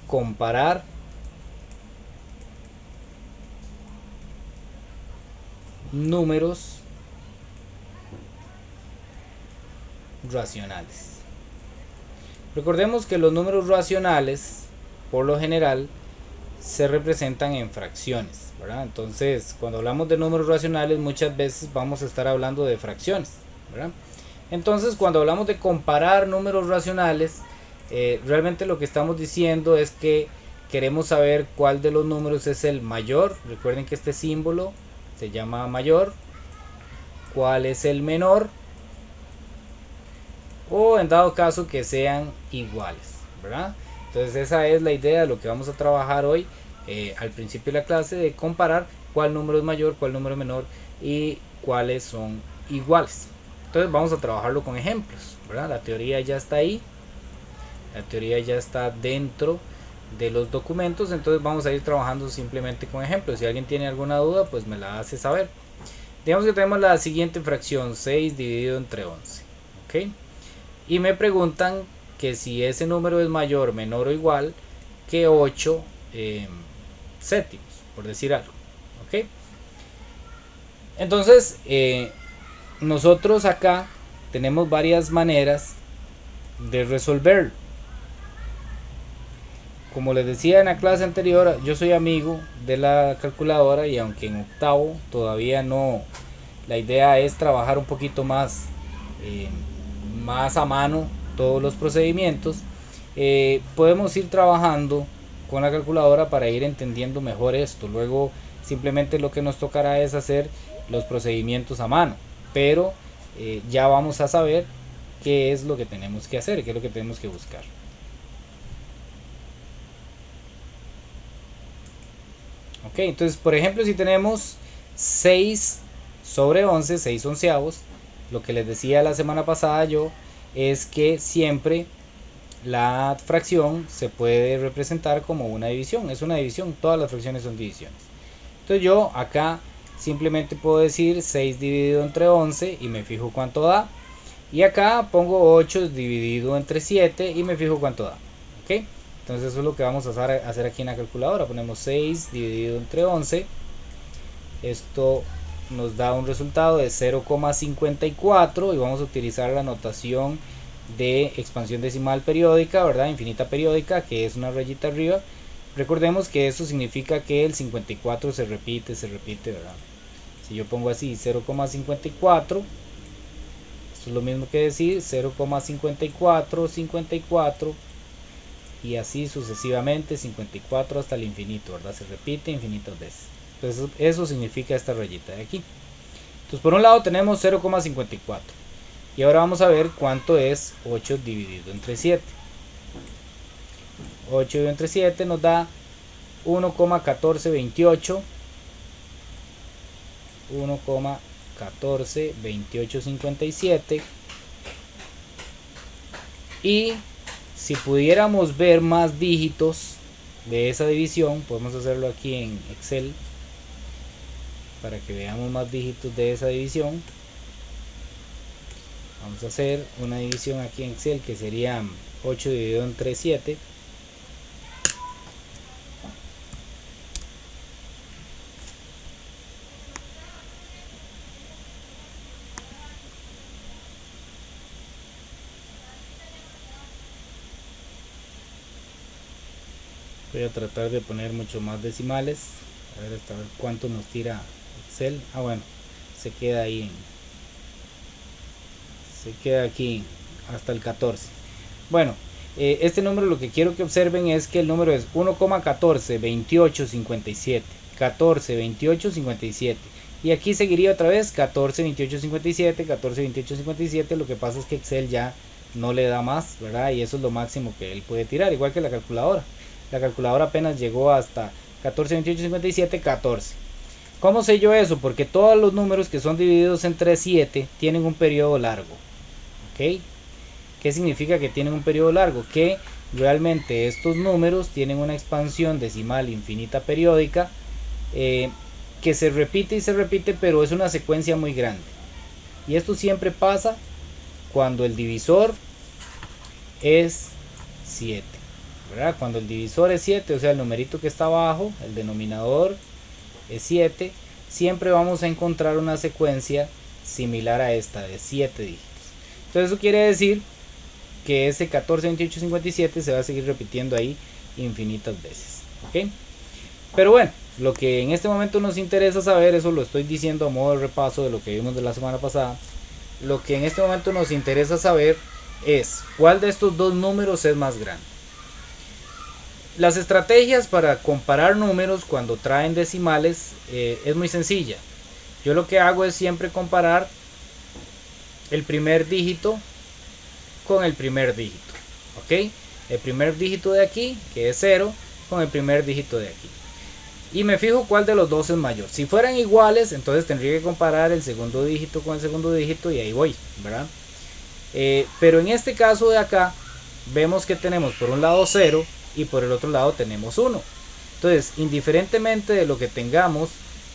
comparar números racionales. Recordemos que los números racionales, por lo general, se representan en fracciones, ¿verdad? Entonces, cuando hablamos de números racionales, muchas veces vamos a estar hablando de fracciones, ¿verdad? Entonces, cuando hablamos de comparar números racionales, realmente lo que estamos diciendo es que queremos saber cuál de los números es el mayor. Recuerden que este símbolo se llama mayor. Cuál es el menor, o en dado caso que sean iguales, ¿verdad? Entonces esa es la idea de lo que vamos a trabajar hoy, al principio de la clase, de comparar cuál número es mayor, cuál número es menor y cuáles son iguales. Entonces vamos a trabajarlo con ejemplos, ¿verdad? La teoría ya está ahí, la teoría ya está dentro de los documentos, entonces vamos a ir trabajando simplemente con ejemplos. Si alguien tiene alguna duda, pues me la hace saber. Digamos que tenemos la siguiente fracción, 6 dividido entre 11, ¿ok? Y me preguntan que si ese número es mayor, menor o igual que 8 séptimos, por decir algo, ¿ok? Entonces, nosotros acá tenemos varias maneras de resolverlo. Como les decía en la clase anterior, yo soy amigo de la calculadora, y aunque en octavo todavía no, la idea es trabajar un poquito más, más a mano todos los procedimientos, podemos ir trabajando con la calculadora para ir entendiendo mejor esto. Luego simplemente lo que nos tocará es hacer los procedimientos a mano, pero ya vamos a saber qué es lo que tenemos que hacer, qué es lo que tenemos que buscar. Ok, entonces por ejemplo, si tenemos 6 sobre 11, 6 onceavos, lo que les decía la semana pasada yo es que siempre la fracción se puede representar como una división. Es una división, todas las fracciones son divisiones. Entonces yo acá simplemente puedo decir 6 dividido entre 11 y me fijo cuánto da. Y acá pongo 8 dividido entre 7 y me fijo cuánto da. ¿Ok? Entonces eso es lo que vamos a hacer aquí en la calculadora. Ponemos 6 dividido entre 11. Esto nos da un resultado de 0,54 y vamos a utilizar la notación de expansión decimal periódica, ¿verdad? Infinita periódica, que es una rayita arriba. Recordemos que eso significa que el 54 se repite, ¿verdad? Si yo pongo así 0,54, esto es lo mismo que decir 0,54, 54 y así sucesivamente, 54 hasta el infinito, ¿verdad? Se repite infinitas veces. Entonces eso significa esta rayita de aquí. Entonces por un lado tenemos 0,54 y ahora vamos a ver cuánto es 8 dividido entre 7. 8 dividido entre 7 nos da 1,1428, 1,142857. Y si pudiéramos ver más dígitos de esa división, podemos hacerlo aquí en Excel para que veamos más dígitos de esa división. Vamos a hacer una división aquí en Excel que sería 8 dividido entre 7. Voy a tratar de poner mucho más decimales. A ver hasta ver cuánto nos tira Excel. Ah, bueno, se queda ahí. Se queda aquí hasta el 14. Bueno, este número lo que quiero que observen es que el número es 1,142857. 142857. Y aquí seguiría otra vez 142857, 142857. Lo que pasa es que Excel ya no le da más, ¿verdad? Y eso es lo máximo que él puede tirar, igual que la calculadora. La calculadora apenas llegó hasta 142857, 14. ¿Cómo sé yo eso? Porque todos los números que son divididos entre 7 tienen un periodo largo. ¿Ok? ¿Qué significa que tienen un periodo largo? Que realmente estos números tienen una expansión decimal infinita periódica, que se repite y se repite, pero es una secuencia muy grande. Y esto siempre pasa cuando el divisor es 7. ¿verdad? Cuando el divisor es 7, o sea el numerito que está abajo, el denominador es 7, siempre vamos a encontrar una secuencia similar a esta de 7 dígitos. Entonces eso quiere decir que ese 14, 28, 57 se va a seguir repitiendo ahí infinitas veces, ¿ok? Pero bueno, lo que en este momento nos interesa saber, eso lo estoy diciendo a modo de repaso de lo que vimos de la semana pasada, lo que en este momento nos interesa saber es cuál de estos dos números es más grande. Las estrategias para comparar números cuando traen decimales es muy sencilla. Yo lo que hago es siempre comparar el primer dígito con el primer dígito, ¿ok? El primer dígito de aquí, que es 0, con el primer dígito de aquí. Y me fijo cuál de los dos es mayor. Si fueran iguales, entonces tendría que comparar el segundo dígito con el segundo dígito y ahí voy, ¿verdad? Pero en este caso de acá, vemos que tenemos por un lado 0 y por el otro lado tenemos 1. Entonces, indiferentemente de lo que tengamos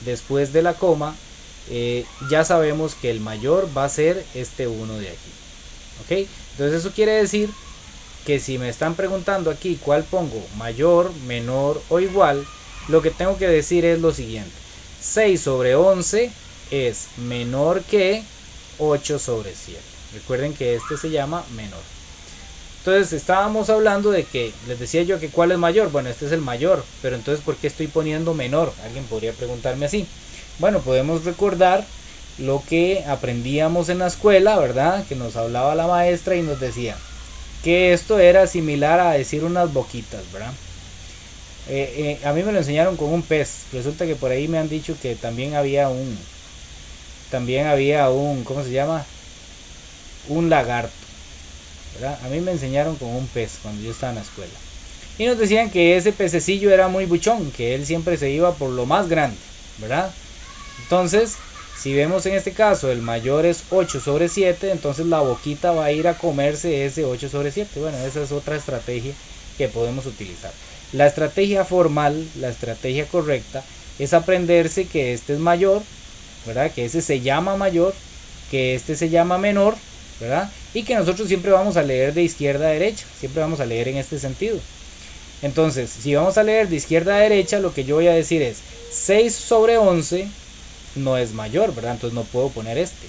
después de la coma, ya sabemos que el mayor va a ser este 1 de aquí. ¿Ok? Entonces eso quiere decir que si me están preguntando aquí cuál pongo, mayor, menor o igual, lo que tengo que decir es lo siguiente: 6 sobre 11 es menor que 8 sobre 7. Recuerden que este se llama menor. Entonces estábamos hablando de que, les decía yo que cuál es mayor. Bueno, este es el mayor, pero entonces ¿por qué estoy poniendo menor? Alguien podría preguntarme así. Bueno, podemos recordar lo que aprendíamos en la escuela, ¿verdad? Que nos hablaba la maestra y nos decía que esto era similar a decir unas boquitas, ¿verdad? A mí me lo enseñaron con un pez. Resulta que por ahí me han dicho que también había un, ¿cómo se llama? Un lagarto, ¿verdad? A mí me enseñaron con un pez cuando yo estaba en la escuela. Y nos decían que ese pececillo era muy buchón, que él siempre se iba por lo más grande, ¿verdad? Entonces, si vemos en este caso el mayor es 8 sobre 7, entonces la boquita va a ir a comerse ese 8 sobre 7. Bueno, esa es otra estrategia que podemos utilizar. La estrategia formal, la estrategia correcta, es aprenderse que este es mayor, ¿verdad? Que ese se llama mayor, que este se llama menor, ¿verdad? Y que nosotros siempre vamos a leer de izquierda a derecha, siempre vamos a leer en este sentido. Entonces, si vamos a leer de izquierda a derecha, lo que yo voy a decir es 6 sobre 11 no es mayor, ¿verdad? Entonces no puedo poner este.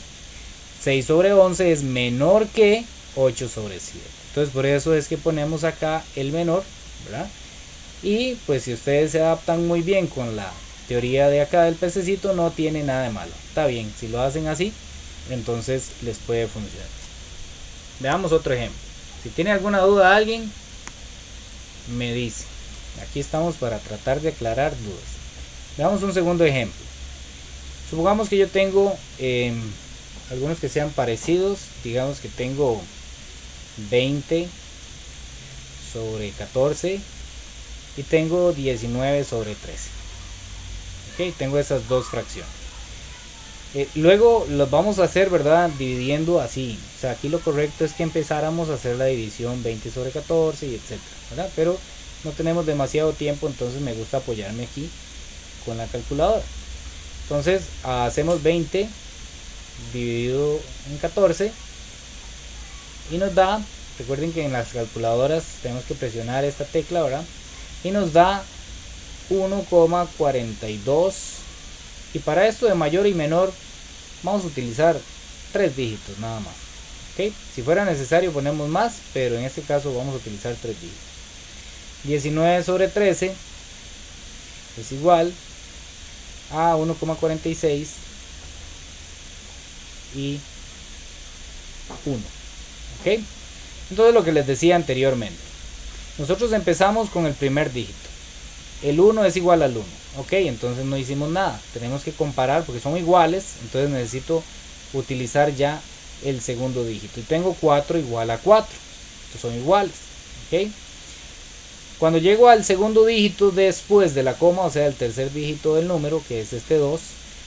6 sobre 11 es menor que 8 sobre 7. Entonces por eso es que ponemos acá el menor, ¿verdad? Y pues si ustedes se adaptan muy bien con la teoría de acá del pececito, no tiene nada de malo. Está bien, si lo hacen así, entonces les puede funcionar. Veamos otro ejemplo. Si tiene alguna duda alguien, me dice. Aquí estamos para tratar de aclarar dudas. Veamos un segundo ejemplo. Supongamos que yo tengo algunos que sean parecidos. Digamos que tengo 20 sobre 14 y tengo 19 sobre 13. Ok, tengo esas dos fracciones. Luego los vamos a hacer, ¿verdad? Dividiendo así. O sea, aquí lo correcto es que empezáramos a hacer la división 20 sobre 14 y etcétera, ¿verdad? Pero no tenemos demasiado tiempo, entonces me gusta apoyarme aquí con la calculadora. Entonces hacemos 20 dividido en 14 y nos da, recuerden que en las calculadoras tenemos que presionar esta tecla, ¿verdad? Y nos da 1,42. Y para esto de mayor y menor vamos a utilizar 3 dígitos nada más. ¿Okay? Si fuera necesario ponemos más, pero en este caso vamos a utilizar 3 dígitos. 19 sobre 13 es igual a 1,46 y 1. ¿Ok? Entonces lo que les decía anteriormente. Nosotros empezamos con el primer dígito. El 1 es igual al 1. Ok, entonces no hicimos nada. Tenemos que comparar porque son iguales. Entonces necesito utilizar ya el segundo dígito. Y tengo 4 igual a 4. Estos son iguales. Ok. Cuando llego al segundo dígito después de la coma, o sea el tercer dígito del número, que es este 2,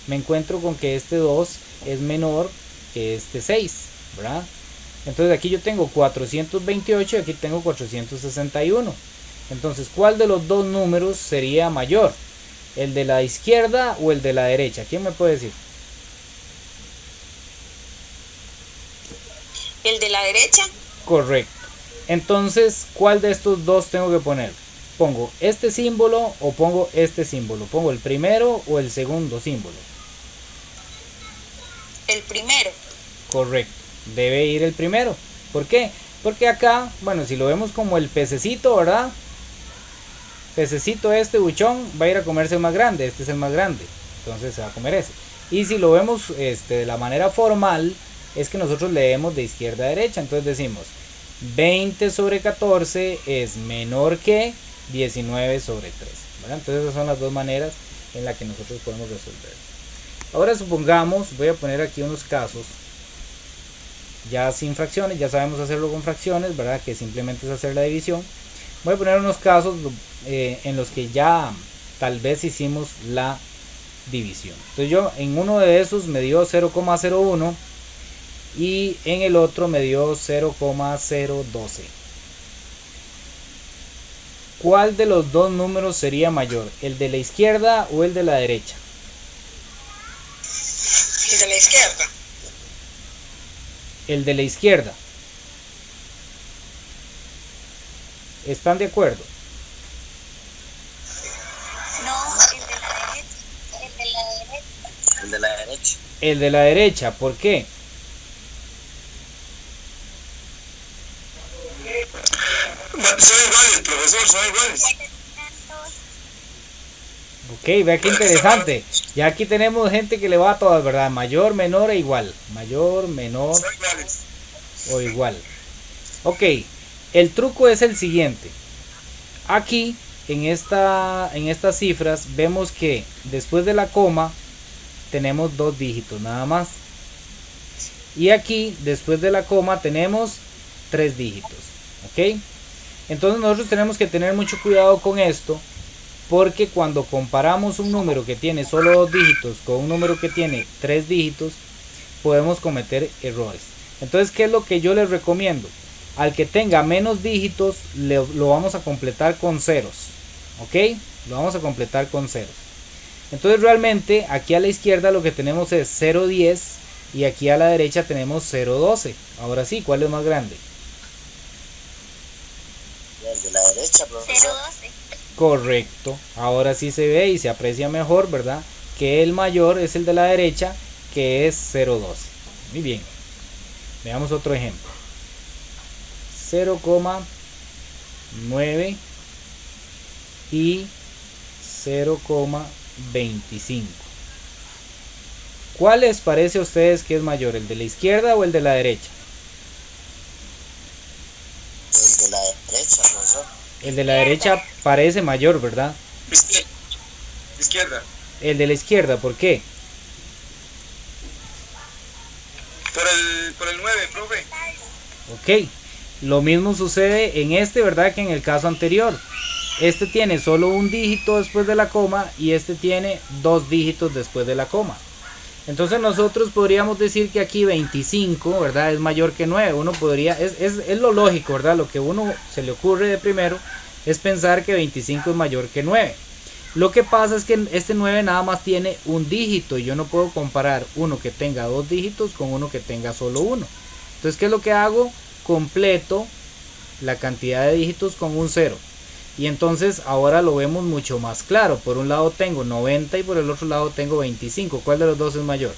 me encuentro con que este 2 es menor que este 6, ¿verdad? Entonces aquí yo tengo 428 y aquí tengo 461. Entonces, ¿cuál de los dos números sería mayor? ¿El de la izquierda o el de la derecha? ¿Quién me puede decir? ¿El de la derecha? Correcto. Entonces, ¿cuál de estos dos tengo que poner? ¿Pongo este símbolo o pongo este símbolo? ¿Pongo el primero o el segundo símbolo? El primero. Correcto, debe ir el primero. ¿Por qué? Porque acá, bueno, si lo vemos como el pececito, ¿verdad? Pececito este buchón va a ir a comerse el más grande, este es el más grande, entonces se va a comer ese. Y si lo vemos de la manera formal, es que nosotros leemos de izquierda a derecha, entonces decimos 20 sobre 14 es menor que 19 sobre 3, ¿verdad? Entonces esas son las dos maneras en las que nosotros podemos resolver. Ahora supongamos, voy a poner aquí unos casos ya sin fracciones, ya sabemos hacerlo con fracciones, ¿verdad? Que simplemente es hacer la división. Voy a poner unos casos en los que ya tal vez hicimos la división. Entonces yo en uno de esos me dio 0,01 y en el otro me dio 0,012. ¿Cuál de los dos números sería mayor? ¿El de la izquierda o el de la derecha? El de la izquierda. El de la izquierda. ¿Están de acuerdo? No, el de la derecha. El de la derecha. El de la derecha. El de la derecha, ¿por qué? Son iguales, profesor, son iguales. Ok, vea qué interesante. Ya aquí tenemos gente que le va a todas, ¿verdad? Mayor, menor e igual. Mayor, menor Son iguales. o igual. Ok, el truco es el siguiente. Aquí, en estas cifras, vemos que después de la coma tenemos dos dígitos nada más. Y aquí, después de la coma, tenemos tres dígitos. ¿Ok? Entonces nosotros tenemos que tener mucho cuidado con esto, porque cuando comparamos un número que tiene solo dos dígitos con un número que tiene tres dígitos, podemos cometer errores. Entonces, ¿qué es lo que yo les recomiendo? Al que tenga menos dígitos, lo vamos a completar con ceros. ¿Ok? Lo vamos a completar con ceros. Entonces, realmente, aquí a la izquierda lo que tenemos es 0,10 y aquí a la derecha tenemos 0,12. Ahora sí, ¿cuál es más grande? El de la derecha, profesor. 0,12. Correcto. Ahora sí se ve y se aprecia mejor, ¿verdad? Que el mayor es el de la derecha, que es 0,12. Muy bien. Veamos otro ejemplo. 0,9 y 0,25. ¿Cuál les parece a ustedes que es mayor, el de la izquierda o el de la derecha? El de la derecha, profesor. El de la derecha parece mayor, ¿verdad? Izquierda. El de la izquierda, ¿por qué? Por el 9, profe. Ok, lo mismo sucede en este, ¿verdad? Que en el caso anterior. Este tiene solo un dígito después de la coma y este tiene dos dígitos después de la coma. Entonces nosotros podríamos decir que aquí 25, ¿verdad? Es mayor que 9. Uno podría, es lo lógico, ¿verdad? Lo que uno se le ocurre de primero es pensar que 25 es mayor que 9. Lo que pasa es que este 9 nada más tiene un dígito y yo no puedo comparar uno que tenga dos dígitos con uno que tenga solo uno. Entonces, ¿qué es lo que hago? Completo la cantidad de dígitos con un 0. Y entonces ahora lo vemos mucho más claro. Por un lado tengo 90 y por el otro lado tengo 25. ¿Cuál de los dos es mayor?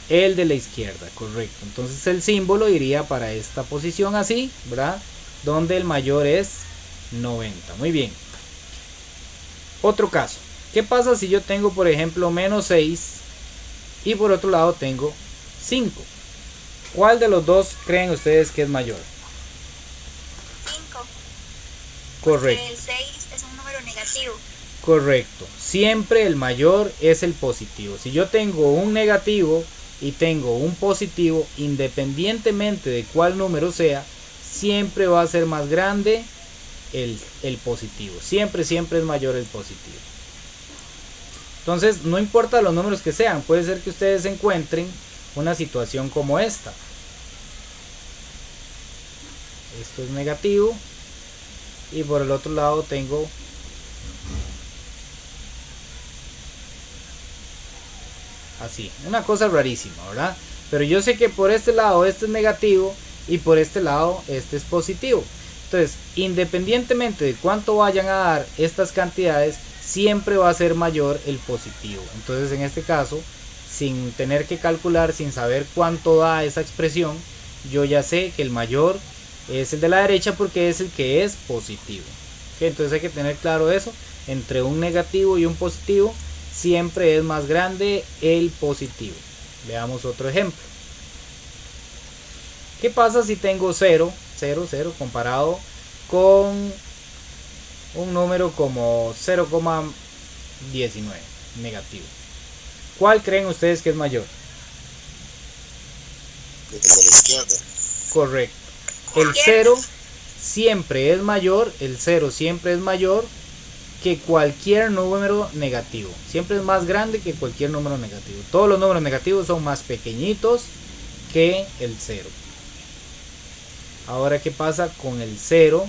El de la izquierda, correcto. Entonces el símbolo iría para esta posición así, ¿verdad? Donde el mayor es 90. Muy bien. Otro caso. ¿Qué pasa si yo tengo, por ejemplo, menos 6 y por otro lado tengo 5? ¿Cuál de los dos creen ustedes que es mayor? 5. Correcto. El 6 es un número negativo. Correcto. Siempre el mayor es el positivo. Si yo tengo un negativo y tengo un positivo, independientemente de cuál número sea, siempre va a ser más grande el positivo. Siempre es mayor el positivo. Entonces, no importa los números que sean, puede ser que ustedes encuentren una situación como esta. Esto es negativo y por el otro lado tengo así, una cosa rarísima, ¿verdad? Pero yo sé que por este lado este es negativo y por este lado este es positivo. Entonces, independientemente de cuánto vayan a dar estas cantidades, siempre va a ser mayor el positivo. Entonces, en este caso, sin tener que calcular, sin saber cuánto da esa expresión, yo ya sé que el mayor es el de la derecha porque es el que es positivo. ¿Okay? Entonces hay que tener claro eso. Entre un negativo y un positivo siempre es más grande el positivo. Veamos otro ejemplo. ¿Qué pasa si tengo 0, 0, 0 comparado con un número como 0,19 negativo? ¿Cuál creen ustedes que es mayor? Desde la izquierda. Correcto. El 0 siempre es mayor, el 0 siempre es mayor que cualquier número negativo. Siempre es más grande que cualquier número negativo. Todos los números negativos son más pequeñitos que el 0. Ahora, ¿qué pasa con el 0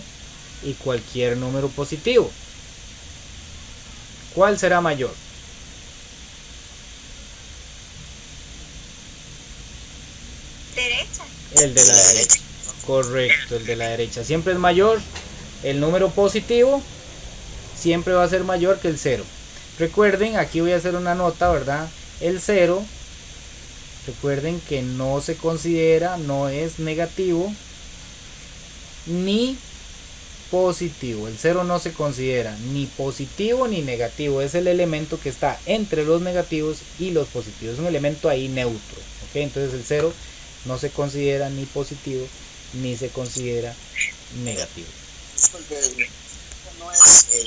y cualquier número positivo? ¿Cuál será mayor? Derecha. El de la derecha. Correcto, el de la derecha. Siempre es mayor. El número positivo siempre va a ser mayor que el 0. Recuerden, aquí voy a hacer una nota, ¿verdad? El 0, recuerden que no se considera, no es negativo ni positivo. El 0 no se considera ni positivo ni negativo. Es el elemento que está entre los negativos y los positivos. Es un elemento ahí neutro. ¿Ok? Entonces el 0 no se considera ni positivo ni se considera negativo. Disculpe, el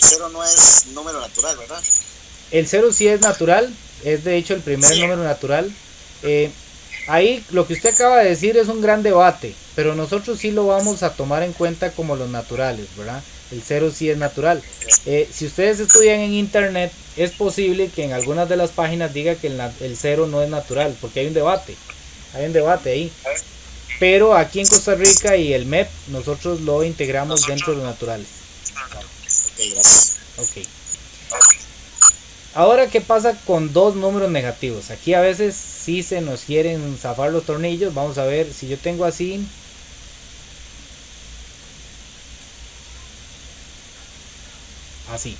0 no es número natural, ¿verdad? El 0 sí es natural, es de hecho el primer número natural. Ahí lo que usted acaba de decir es un gran debate, pero nosotros sí lo vamos a tomar en cuenta como los naturales, ¿verdad? El 0 sí es natural. Si ustedes estudian en internet, es posible que en algunas de las páginas diga que el 0 no es natural, porque hay un debate ahí. Pero aquí en Costa Rica y el MEP, nosotros lo integramos dentro de los naturales. Ok, gracias. Ok. Ahora, ¿qué pasa con dos números negativos? Aquí a veces sí se nos quieren zafar los tornillos. Vamos a ver, si yo tengo así, así.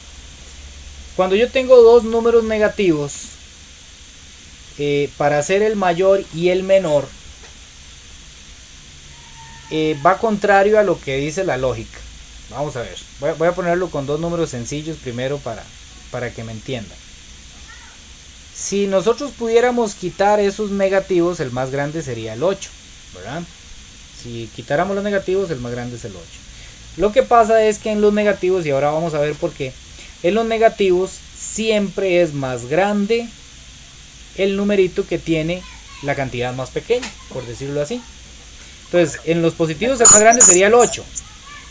Cuando yo tengo dos números negativos, para hacer el mayor y el menor, va contrario a lo que dice la lógica. Vamos a ver, voy a ponerlo con dos números sencillos primero para que me entiendan. Si nosotros pudiéramos quitar esos negativos, el más grande sería el 8, ¿verdad? Si quitáramos los negativos, el más grande es el 8. Lo que pasa es que en los negativos, y ahora vamos a ver por qué, en los negativos siempre es más grande el numerito que tiene la cantidad más pequeña, por decirlo así. Entonces, en los positivos el más grande sería el 8.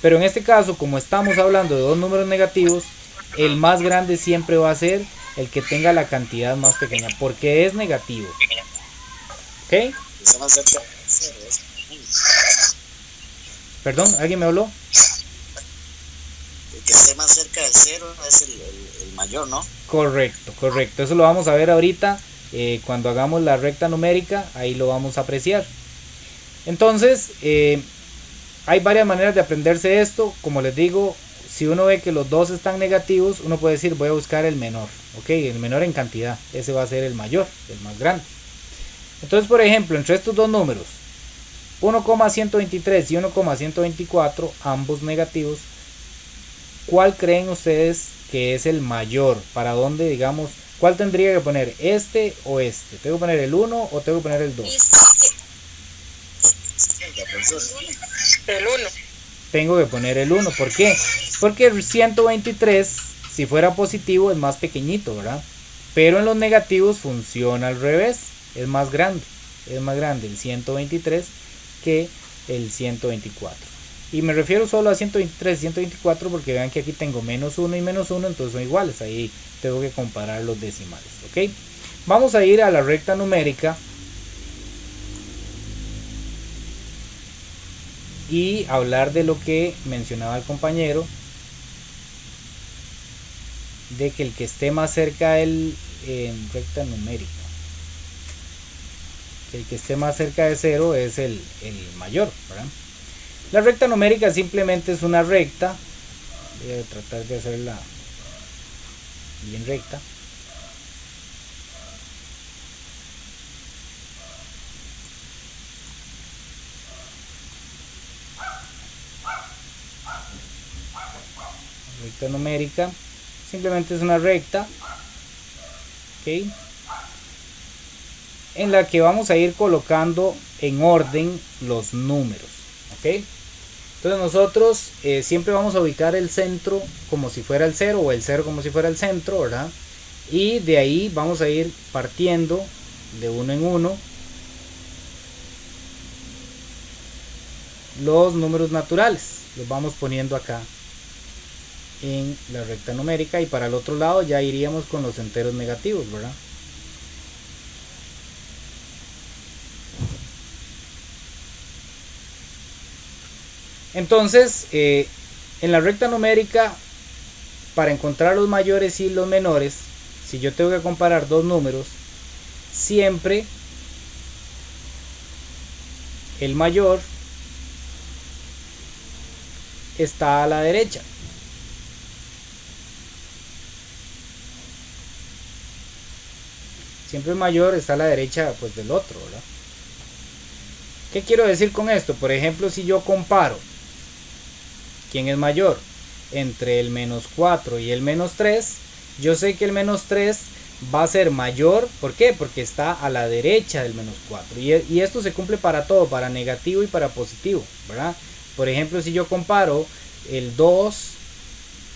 Pero en este caso, como estamos hablando de dos números negativos, el más grande siempre va a ser el que tenga la cantidad más pequeña, porque es negativo. ¿Ok? Está más cerca del 0. Perdón, ¿alguien me habló? El que esté más cerca del 0 es el mayor, ¿no? Correcto, correcto. Eso lo vamos a ver ahorita cuando hagamos la recta numérica, ahí lo vamos a apreciar. Entonces, hay varias maneras de aprenderse esto. Como les digo, si uno ve que los dos están negativos, uno puede decir voy a buscar el menor. Ok, el menor en cantidad, ese va a ser el mayor, el más grande. Entonces, por ejemplo, entre estos dos números, 1,123 y 1,124, ambos negativos, ¿cuál creen ustedes que es el mayor? ¿Para dónde, digamos, cuál tendría que poner? ¿Este o este? ¿Tengo que poner el 1 o tengo que poner el 2? El 1. Tengo que poner el 1. ¿Por qué? Porque el 123, si fuera positivo, es más pequeñito, ¿verdad? Pero en los negativos funciona al revés. Es más grande. Es más grande el 123 que el 124. Y me refiero solo a 123 y 124 porque vean que aquí tengo menos 1 y menos 1, entonces son iguales. Ahí tengo que comparar los decimales. ¿Ok? Vamos a ir a la recta numérica. Y hablar de lo que mencionaba el compañero, de que el que esté más cerca del recta numérica, el que esté más cerca de 0 es el mayor, ¿verdad? La recta numérica simplemente es una recta. Voy a tratar de hacerla bien recta. Recta numérica simplemente es una recta, ¿ok?, en la que vamos a ir colocando en orden los números, ¿ok? Entonces nosotros siempre vamos a ubicar el centro como si fuera el 0 o el 0 como si fuera el centro, ¿verdad? Y de ahí vamos a ir partiendo de uno en uno los números naturales, los vamos poniendo acá en la recta numérica, y para el otro lado ya iríamos con los enteros negativos, ¿verdad? Entonces, en la recta numérica, para encontrar los mayores y los menores, si yo tengo que comparar dos números, siempre el mayor está a la derecha. Siempre el mayor está a la derecha, pues, del otro, ¿verdad? ¿Qué quiero decir con esto? Por ejemplo, si yo comparo quién es mayor entre el menos 4 y el menos 3, yo sé que el menos 3 va a ser mayor. ¿Por qué? Porque está a la derecha del menos 4. Y esto se cumple para todo, para negativo y para positivo, ¿verdad? Por ejemplo, si yo comparo el 2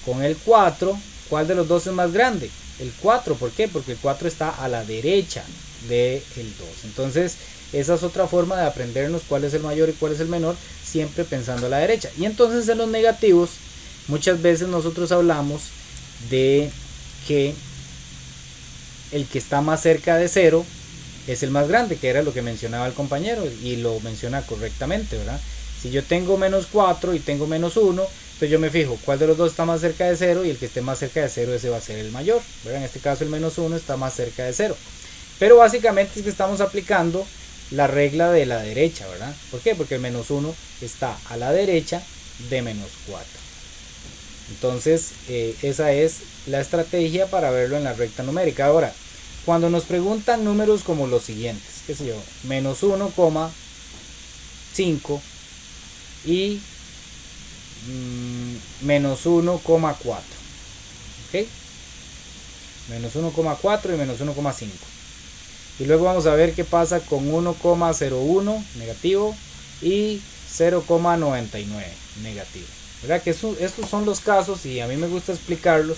con el 4, ¿cuál de los dos es más grande? El 4. ¿Por qué? Porque el 4 está a la derecha del 2. Entonces, esa es otra forma de aprendernos cuál es el mayor y cuál es el menor, siempre pensando a la derecha. Y entonces en los negativos, muchas veces nosotros hablamos de que el que está más cerca de 0 es el más grande, que era lo que mencionaba el compañero, y lo menciona correctamente, ¿verdad? Si yo tengo menos 4 y tengo menos 1, entonces yo me fijo cuál de los dos está más cerca de 0, y el que esté más cerca de 0, ese va a ser el mayor, ¿verdad? En este caso el menos 1 está más cerca de 0. Pero básicamente es que estamos aplicando la regla de la derecha, ¿verdad? ¿Por qué? Porque el menos 1 está a la derecha de menos 4. Entonces, esa es la estrategia para verlo en la recta numérica. Ahora, cuando nos preguntan números como los siguientes, qué sé yo, menos 1,5 y menos 1,4, ¿ok? Menos 1,4 y menos 1,5. Y luego vamos a ver qué pasa con 1,01 negativo y 0,99 negativo. ¿Verdad? Que estos son los casos, y a mí me gusta explicarlos,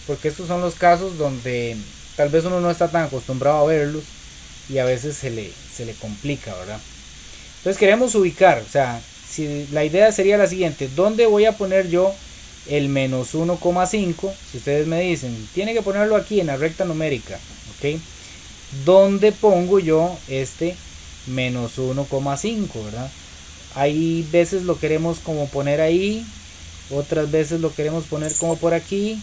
porque estos son los casos donde tal vez uno no está tan acostumbrado a verlos y a veces se le complica, ¿verdad? Entonces queremos ubicar, o sea, si la idea sería la siguiente: ¿dónde voy a poner yo el menos 1,5? Si ustedes me dicen, tiene que ponerlo aquí en la recta numérica, ¿ok? ¿Dónde pongo yo este menos 1,5, verdad? Hay veces lo queremos como poner ahí, otras veces lo queremos poner como por aquí,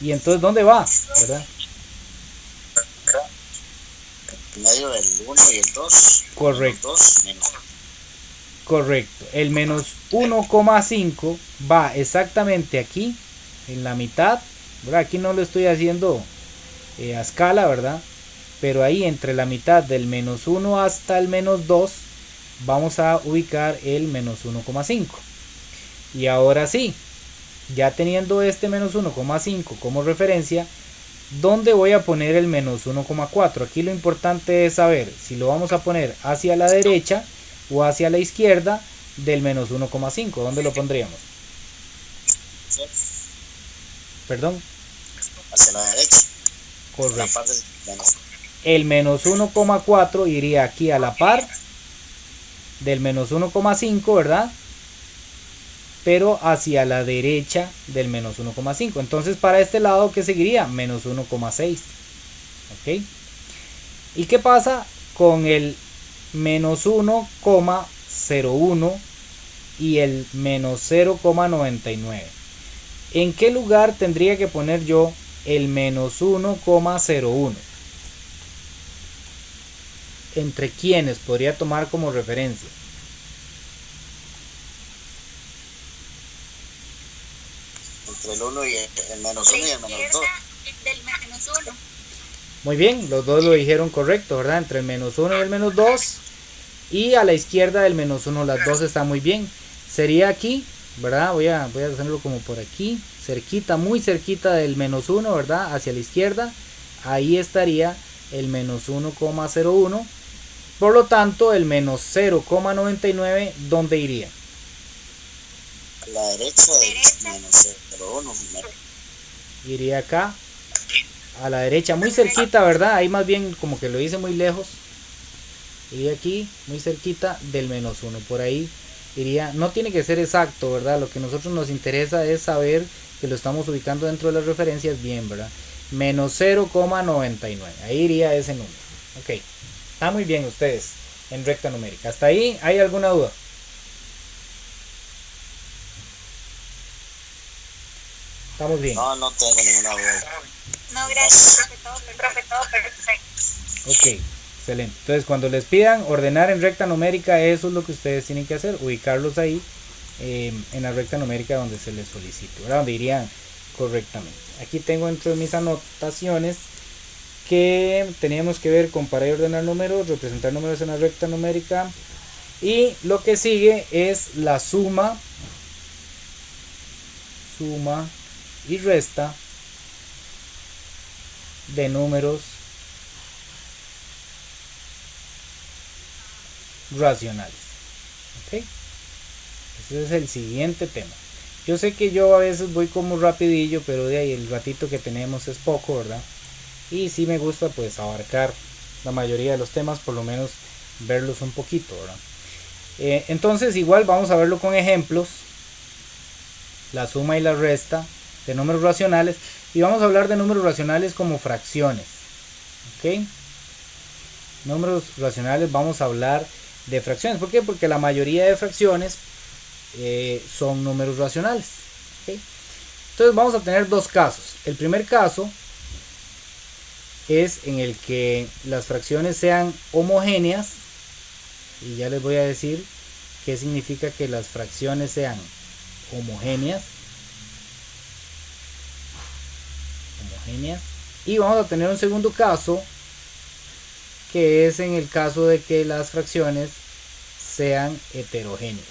y entonces ¿dónde va? ¿Verdad? En medio del 1 y el 2. Correcto. 2 menos. Correcto. El menos 1,5 va exactamente aquí, en la mitad, ¿verdad? Aquí no lo estoy haciendo a escala, ¿verdad? Pero ahí entre la mitad del menos 1 hasta el menos 2 vamos a ubicar el menos 1,5. Y ahora sí, ya teniendo este menos 1,5 como referencia, ¿dónde voy a poner el menos 1,4? Aquí lo importante es saber si lo vamos a poner hacia la derecha o hacia la izquierda del menos 1,5. ¿Dónde lo pondríamos? ¿Perdón? Hacia la derecha. Correcto. La parte del menos. El menos 1,4 iría aquí a la par del menos 1,5, ¿verdad? Pero hacia la derecha del menos 1,5. Entonces para este lado, ¿qué seguiría? Menos 1,6. ¿Ok? ¿Y qué pasa con el menos 1,01 y el menos 0,99? ¿En qué lugar tendría que poner yo el menos 1,01? entre quiénes podría tomar como referencia. Entre el 1 y el menos 1 y el menos 2. Del menos 1. Muy bien, los dos lo dijeron correcto, ¿verdad? Entre el menos 1 y el menos 2. Y a la izquierda del menos 1, las dos están muy bien. Sería aquí, ¿verdad? Voy a hacerlo como por aquí, cerquita, muy cerquita del menos 1, ¿verdad? Hacia la izquierda. Ahí estaría el menos 1,01. Por lo tanto, el menos 0,99, ¿dónde iría? A la derecha del menos 0,1. Iría acá, a la derecha, muy cerquita, ¿verdad? Ahí más bien como que lo hice muy lejos. Iría aquí, muy cerquita del menos 1. Por ahí iría, no tiene que ser exacto, ¿verdad? Lo que a nosotros nos interesa es saber que lo estamos ubicando dentro de las referencias bien, ¿verdad? Menos 0,99. Ahí iría ese número. Ok. Está muy bien ustedes en recta numérica. ¿Hasta ahí hay alguna duda? Estamos bien. No tengo ninguna duda. No, gracias, profe, todo perfecto. Ok, excelente. Entonces, cuando les pidan ordenar en recta numérica, eso es lo que ustedes tienen que hacer, ubicarlos ahí en la recta numérica donde se les solicite, ¿verdad? Donde irían correctamente. Aquí tengo dentro de mis anotaciones que teníamos que ver comparar y ordenar números, representar números en la recta numérica, y lo que sigue es la suma y resta de números racionales. ¿Ok? Ese es el siguiente tema. Yo sé que yo a veces voy como rapidillo, pero de ahí el ratito que tenemos es poco, ¿verdad? Y sí me gusta pues abarcar la mayoría de los temas, por lo menos verlos un poquito, ¿verdad? Entonces igual vamos a verlo con ejemplos, la suma y la resta de números racionales, y vamos a hablar de números racionales como fracciones. ¿Ok? Números racionales, vamos a hablar de fracciones. ¿Por qué? Porque la mayoría de fracciones son números racionales. ¿Ok? Entonces vamos a tener dos casos. El primer caso es en el que las fracciones sean homogéneas, y ya les voy a decir qué significa que las fracciones sean homogéneas. Y vamos a tener un segundo caso, que es en el caso de que las fracciones sean heterogéneas.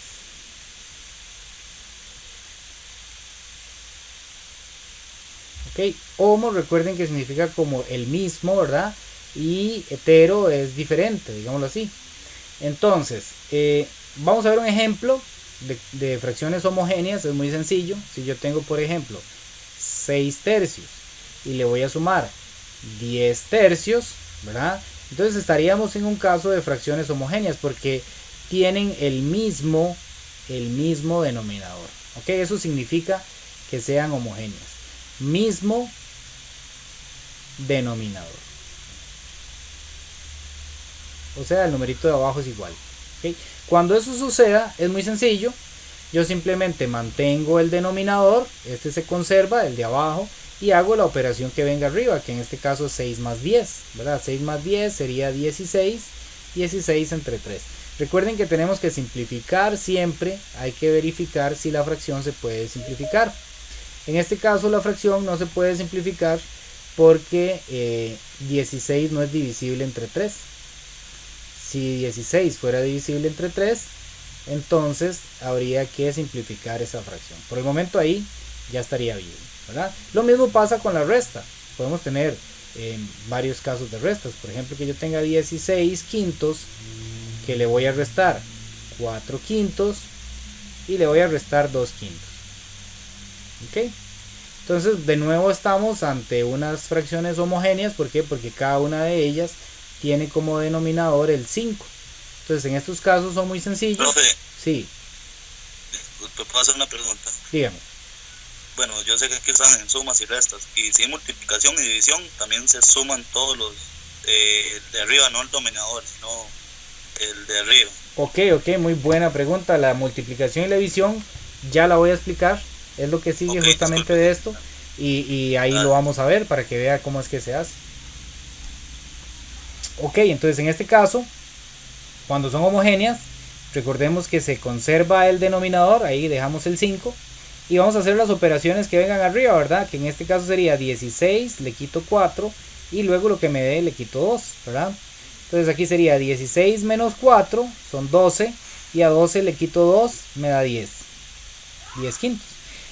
Ok, homo, recuerden que significa como el mismo, ¿verdad? Y hetero es diferente, digámoslo así. Entonces, vamos a ver un ejemplo de fracciones homogéneas. Es muy sencillo. Si yo tengo, por ejemplo, 6 tercios y le voy a sumar 10 tercios, ¿verdad? Entonces estaríamos en un caso de fracciones homogéneas porque tienen el mismo denominador. ¿Ok? Eso significa que sean homogéneas. Mismo denominador. O sea, el numerito de abajo es igual. ¿Okay? Cuando eso suceda, es muy sencillo. Yo simplemente mantengo el denominador, este se conserva, el de abajo, y hago la operación que venga arriba, que en este caso es 6 más 10, ¿verdad? 6 más 10 sería 16, 16 entre 3. Recuerden que tenemos que simplificar siempre, hay que verificar si la fracción se puede simplificar. En este caso la fracción no se puede simplificar porque 16 no es divisible entre 3. Si 16 fuera divisible entre 3, entonces habría que simplificar esa fracción. Por el momento ahí ya estaría bien, ¿verdad? Lo mismo pasa con la resta. Podemos tener varios casos de restas. Por ejemplo, que yo tenga 16 quintos, que le voy a restar 4 quintos y le voy a restar 2 quintos. ¿Ok? Entonces de nuevo estamos ante unas fracciones homogéneas. ¿Por qué? Porque cada una de ellas tiene como denominador el 5. Entonces en estos casos son muy sencillos. Profe, Sí, ¿te puedo hacer una pregunta? dígame. Bueno, yo sé que aquí están en sumas y restas, y si hay multiplicación y división, también se suman todos los de arriba, no el dominador, sino el de arriba. Ok, muy buena pregunta. La multiplicación y la división ya la voy a explicar. Es lo que sigue justamente de esto. Y ahí lo vamos a ver para que vea cómo es que se hace. Ok, entonces en este caso, cuando son homogéneas, recordemos que se conserva el denominador, ahí dejamos el 5, y vamos a hacer las operaciones que vengan arriba, ¿verdad? Que en este caso sería 16, le quito 4, y luego lo que me dé le quito 2, ¿verdad? Entonces aquí sería 16 menos 4, son 12, y a 12 le quito 2, me da 10. 10 quintos.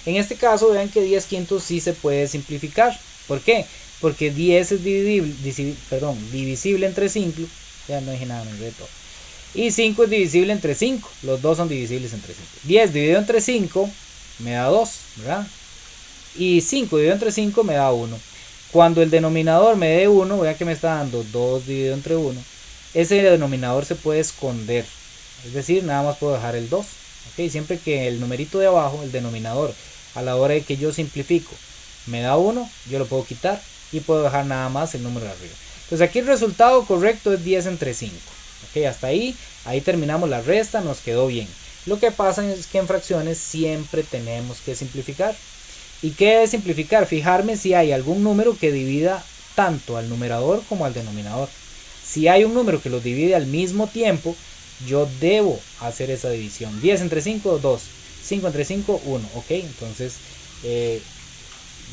En este caso vean que 10 quintos sí se puede simplificar. ¿Por qué? Porque 10 es divisible entre 5. Ya no dije nada, me olvidé todo. Y 5 es divisible entre 5. Los dos son divisibles entre 5. 10 dividido entre 5 me da 2, ¿verdad? Y 5 dividido entre 5 me da 1. Cuando el denominador me dé 1, vean que me está dando 2 dividido entre 1. Ese denominador se puede esconder. Es decir, nada más puedo dejar el 2. ¿Okay? Siempre que el numerito de abajo, el denominador, a la hora de que yo simplifico, me da 1, yo lo puedo quitar y puedo dejar nada más el número de arriba. Entonces aquí el resultado correcto es 10 entre 5. ¿Okay? Hasta ahí terminamos la resta, nos quedó bien. Lo que pasa es que en fracciones siempre tenemos que simplificar. ¿Y qué es simplificar? Fijarme si hay algún número que divida tanto al numerador como al denominador. Si hay un número que los divide al mismo tiempo, yo debo hacer esa división. 10 entre 5, 2. 5 entre 5, 1. ¿Ok? Entonces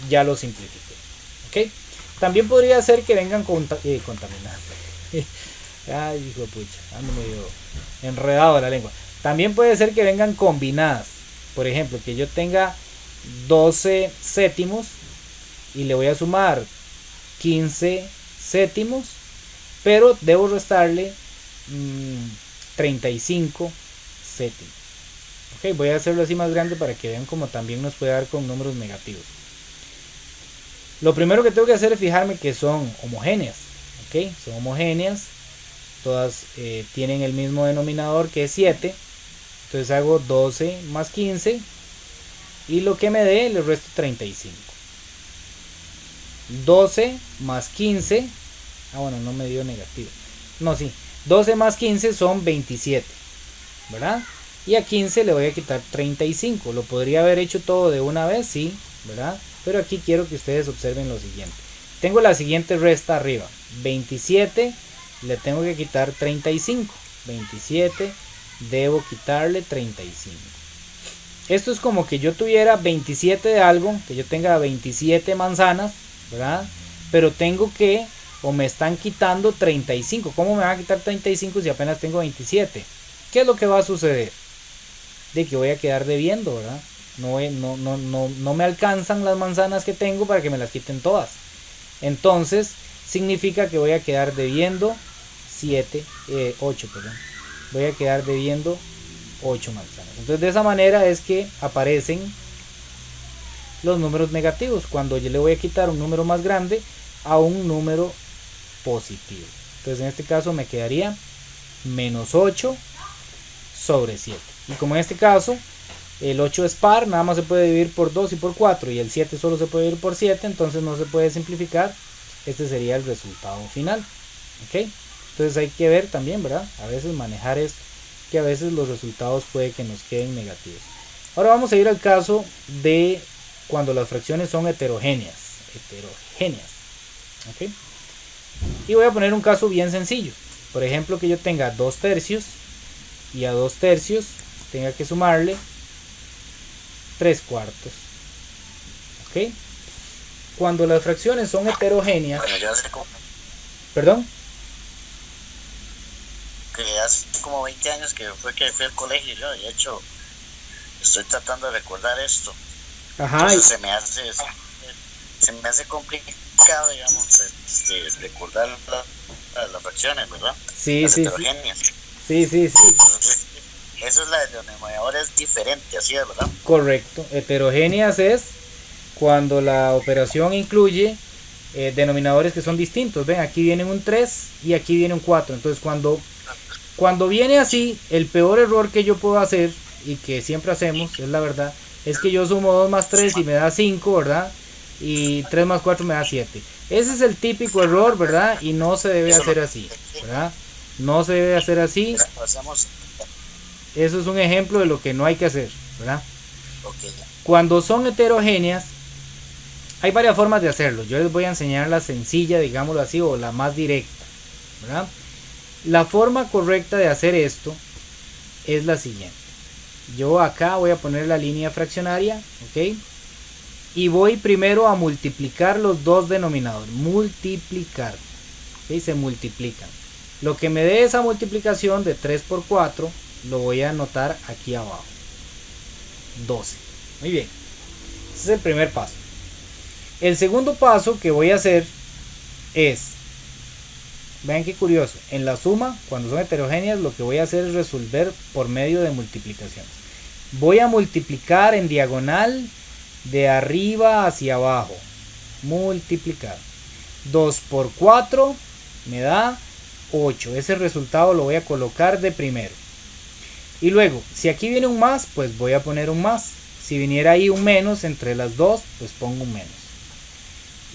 ya lo simplifiqué. ¿Ok? También podría ser que vengan contaminados. Ay, hijo de pucha, ando medio enredado la lengua. También puede ser que vengan combinadas. Por ejemplo, que yo tenga 12 séptimos y le voy a sumar 15 séptimos, pero debo restarle 35 séptimos. Ok, voy a hacerlo así más grande para que vean como también nos puede dar con números negativos. Lo primero que tengo que hacer es fijarme que son homogéneas. Ok, son homogéneas. Todas tienen el mismo denominador que es 7. Entonces hago 12 más 15. Y lo que me dé le resto 35. 12 más 15. Ah, bueno, no me dio negativo. No, sí. 12 más 15 son 27. ¿Verdad? Y a 15 le voy a quitar 35. Lo podría haber hecho todo de una vez, sí. ¿Verdad? Pero aquí quiero que ustedes observen lo siguiente. Tengo la siguiente resta arriba. 27 le tengo que quitar 35. 27 debo quitarle 35. Esto es como que yo tuviera 27 de algo, que yo tenga 27 manzanas, ¿verdad? Pero tengo que, o me están quitando 35. ¿Cómo me van a quitar 35 si apenas tengo 27? ¿Qué es lo que va a suceder? De que voy a quedar debiendo, ¿verdad? No me alcanzan las manzanas que tengo para que me las quiten todas. Entonces, significa que voy a quedar debiendo 8, perdón. Voy a quedar debiendo 8 manzanas. Entonces de esa manera es que aparecen los números negativos, cuando yo le voy a quitar un número más grande a un número positivo. Entonces en este caso me quedaría menos 8 sobre 7. Y como en este caso el 8 es par, nada más se puede dividir por 2 y por 4, y el 7 solo se puede dividir por 7, entonces no se puede simplificar. Este sería el resultado final. ¿Ok? Entonces hay que ver también, ¿verdad? A veces manejar esto, que a veces los resultados puede que nos queden negativos. Ahora vamos a ir al caso de cuando las fracciones son heterogéneas. ¿Ok? Y voy a poner un caso bien sencillo. Por ejemplo, que yo tenga 2 tercios y a 2 tercios tenga que sumarle 3 cuartos. ¿Ok? Cuando las fracciones son heterogéneas... Bueno, yo hace como, ¿Perdón? que hace como 20 años que fui al colegio, yo de hecho estoy tratando de recordar esto. Ajá. Entonces se me hace complicado, digamos, recordar las fracciones, ¿verdad? Sí, las sí, heterogéneas. sí. Entonces, eso es la de denominador, es diferente, así es, ¿verdad? Correcto. Heterogéneas es cuando la operación incluye denominadores que son distintos. Ven, aquí viene un 3 y aquí viene un 4. Entonces cuando viene así, el peor error que yo puedo hacer, y que siempre hacemos, es la verdad, es que yo sumo 2 más 3 y me da 5, ¿verdad? Y 3 más 4 me da 7. Ese es el típico error, ¿verdad? Y no se debe hacer así, ¿verdad? No se debe hacer así. Eso es un ejemplo de lo que no hay que hacer, ¿verdad? Cuando son heterogéneas, hay varias formas de hacerlo. Yo les voy a enseñar la sencilla, digámoslo así, o la más directa. ¿verdad? La forma correcta de hacer esto es la siguiente. Yo acá voy a poner la línea fraccionaria, ¿ok? Y voy primero a multiplicar los dos denominadores. Multiplicar, ¿ok? Se multiplican. Lo que me dé esa multiplicación de 3 por 4 lo voy a anotar aquí abajo. 12. Muy bien. Ese es el primer paso. El segundo paso que voy a hacer es, vean qué curioso, en la suma, cuando son heterogéneas, lo que voy a hacer es resolver por medio de multiplicaciones. Voy a multiplicar en diagonal de arriba hacia abajo. Multiplicar. 2 por 4 me da 8. Ese resultado lo voy a colocar de primero. Y luego, si aquí viene un más, pues voy a poner un más. Si viniera ahí un menos entre las dos, pues pongo un menos.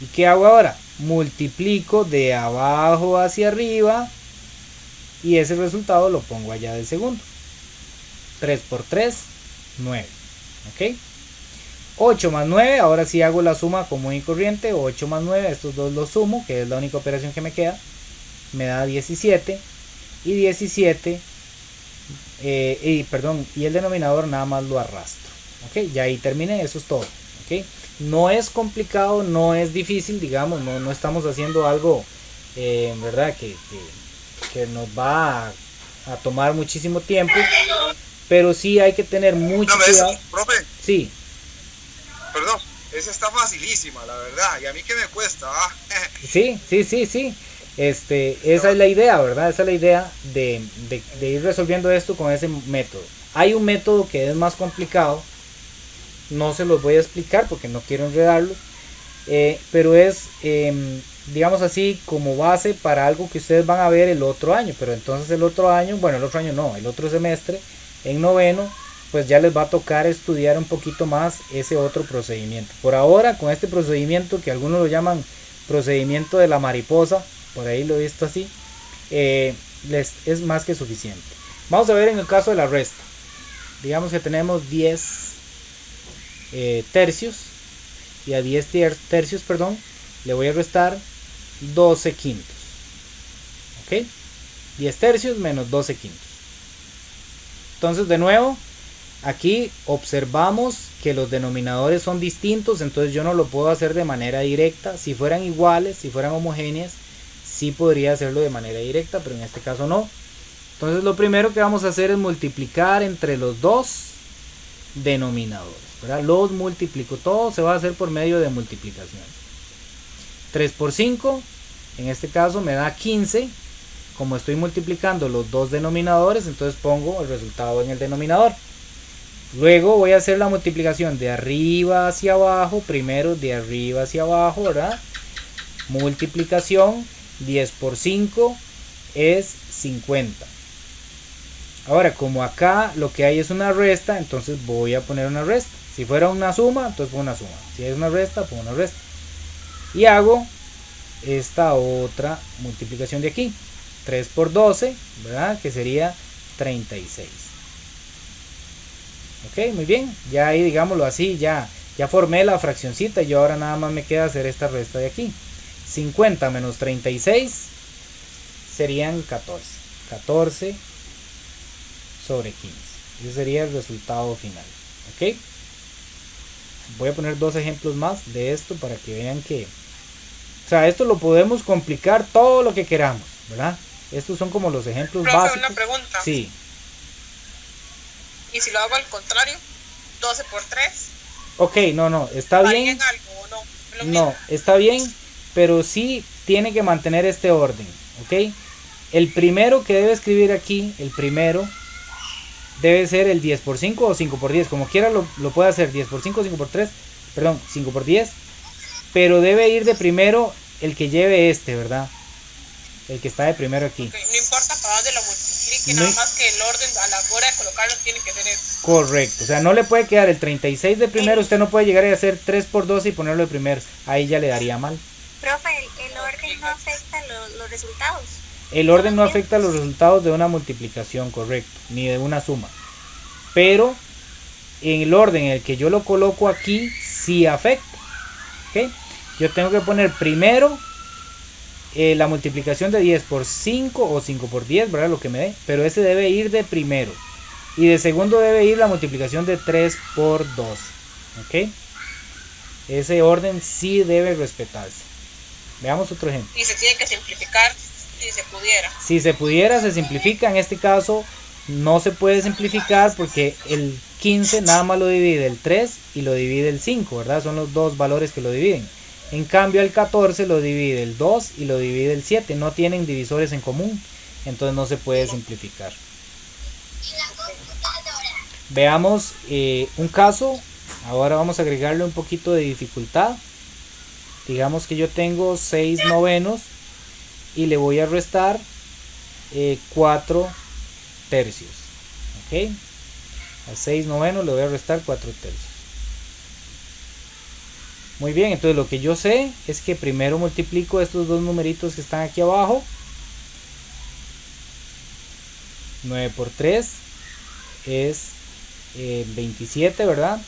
¿Y qué hago ahora? Multiplico de abajo hacia arriba y ese resultado lo pongo allá de segundo. 3 por 3, 9. ¿Ok? 8 más 9, ahora sí hago la suma común y corriente. 8 más 9, estos dos los sumo, que es la única operación que me queda. Me da 17. Y 17, y el denominador nada más lo arrastro. ¿Ok? Ya ahí terminé, eso es todo. ¿Ok? No es complicado, no es difícil, digamos, no estamos haciendo algo, ¿verdad? Que nos va a tomar muchísimo tiempo, pero sí hay que tener mucho cuidado. Profe, Sí, perdón, esa está facilísima, la verdad, y a mí que me cuesta, ¿ah? sí. Esa es la idea, ¿verdad? Esa es la idea de ir resolviendo esto con ese método. Hay un método que es más complicado, no se los voy a explicar porque no quiero enredarlos, pero es, digamos así, como base para algo que ustedes van a ver el otro año. Pero entonces el otro año no, el otro semestre, en noveno, pues ya les va a tocar estudiar un poquito más ese otro procedimiento. Por ahora, con este procedimiento que algunos lo llaman procedimiento de la mariposa, por ahí lo he visto así, les es más que suficiente. Vamos a ver en el caso de la resta. Digamos que tenemos 10 tercios, y a 10 tercios, perdón, le voy a restar 12 quintos. ¿Ok? 10 tercios menos 12 quintos. Entonces, de nuevo, aquí observamos que los denominadores son distintos, entonces yo no lo puedo hacer de manera directa. Si fueran iguales, si fueran homogéneas, sí podría hacerlo de manera directa, pero en este caso no. Entonces lo primero que vamos a hacer es multiplicar entre los dos denominadores, ¿verdad? Los multiplico, todo se va a hacer por medio de multiplicación. 3 por 5, en este caso me da 15. Como estoy multiplicando los dos denominadores, entonces pongo el resultado en el denominador. Luego voy a hacer la multiplicación de arriba hacia abajo, primero de arriba hacia abajo, ¿verdad? Multiplicación, 10 por 5 es 50. Ahora, como acá lo que hay es una resta, entonces voy a poner una resta. Si fuera una suma, entonces pongo una suma. Si es una resta, pongo una resta. Y hago esta otra multiplicación de aquí. 3 por 12, ¿verdad? Que sería 36. Ok, muy bien. Ya ahí, digámoslo así, ya formé la fraccioncita y ahora nada más me queda hacer esta resta de aquí. 50 menos 36 serían 14. 14 sobre 15. Ese sería el resultado final. Ok. Voy a poner dos ejemplos más de esto para que vean que, o sea, esto lo podemos complicar todo lo que queramos, ¿verdad? Estos son como los ejemplos Profe, básicos. una pregunta. Sí. ¿Y si lo hago al contrario? 12 por 3. Ok, no, está ¿Varía bien. en algo o no? ¿Es lo No, mismo? está bien, pero sí tiene que mantener este orden, ¿ok? El primero que debe escribir aquí, el primero, debe ser el 10 por 5 o 5 por 10, como quiera lo puede hacer, 10 por 5, 5 por 3, perdón, 5 por 10, pero debe ir de primero el que lleve este, ¿verdad? El que está de primero aquí. Okay, no importa para dónde lo multiplique, No nada más que el orden a la hora de colocarlo tiene que ser eso. Correcto, o sea, no le puede quedar el 36 de primero, usted no puede llegar a hacer 3 por 12 y ponerlo de primero, ahí ya le daría mal. Profe, el orden no afecta los resultados. El orden no afecta los resultados de una multiplicación, correcto, ni de una suma. Pero en el orden en el que yo lo coloco aquí, sí afecta. ¿Ok? Yo tengo que poner primero la multiplicación de 10 por 5 o 5 por 10, ¿verdad? Lo que me dé, pero ese debe ir de primero. Y de segundo debe ir la multiplicación de 3 por 2. ¿Ok? Ese orden sí debe respetarse. Veamos otro ejemplo. Y se tiene que simplificar si se pudiera. Si se pudiera, se simplifica. En este caso no se puede simplificar porque el 15 nada más lo divide el 3 y lo divide el 5, ¿verdad? Son los dos valores que lo dividen. En cambio el 14 lo divide el 2 y lo divide el 7. No tienen divisores en común, entonces no se puede simplificar. Veamos un caso. Ahora vamos a agregarle un poquito de dificultad. Digamos que yo tengo 6 novenos y le voy a restar 4 tercios. ¿Ok? A 6 novenos le voy a restar 4 tercios. Muy bien, entonces lo que yo sé es que primero multiplico estos dos numeritos que están aquí abajo. 9 por 3 es 27, ¿verdad?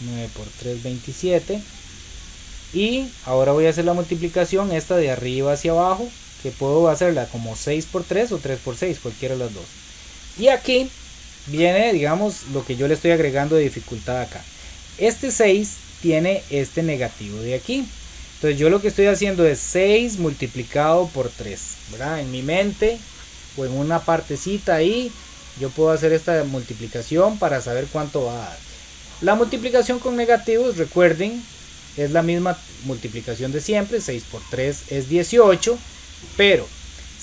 9 por 3, 27. Y ahora voy a hacer la multiplicación esta de arriba hacia abajo, que puedo hacerla como 6 por 3 o 3 por 6, cualquiera de las dos. Y aquí viene, digamos, lo que yo le estoy agregando de dificultad acá. Este 6 tiene este negativo de aquí. Entonces yo lo que estoy haciendo es 6 multiplicado por 3, ¿verdad? En mi mente o en una partecita ahí, yo puedo hacer esta multiplicación para saber cuánto va a dar. La multiplicación con negativos, recuerden, es la misma multiplicación de siempre. 6 por 3 es 18, pero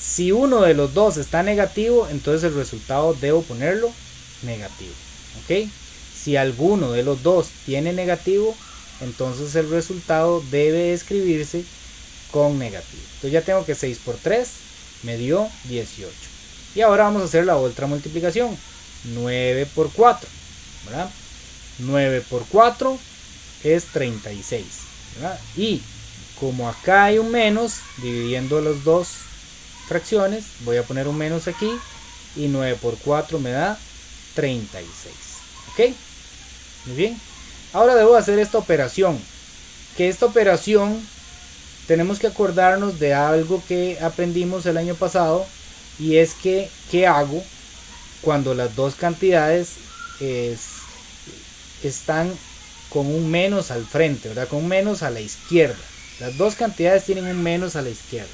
si uno de los dos está negativo, entonces el resultado debo ponerlo negativo. ¿Ok? Si alguno de los dos tiene negativo, entonces el resultado debe escribirse con negativo. Entonces ya tengo que 6 por 3 me dio 18. Y ahora vamos a hacer la otra multiplicación. 9 por 4, ¿verdad? 9 por 4 es 36, ¿verdad? Y como acá hay un menos, dividiendo las dos fracciones, voy a poner un menos aquí. Y 9 por 4 me da 36. ¿Ok? Muy bien. Ahora debo hacer esta operación. Que esta operación tenemos que acordarnos de algo que aprendimos el año pasado. Y es que, ¿qué hago cuando las dos cantidades están con un menos al frente, ¿verdad? Con un menos a la izquierda. Las dos cantidades tienen un menos a la izquierda.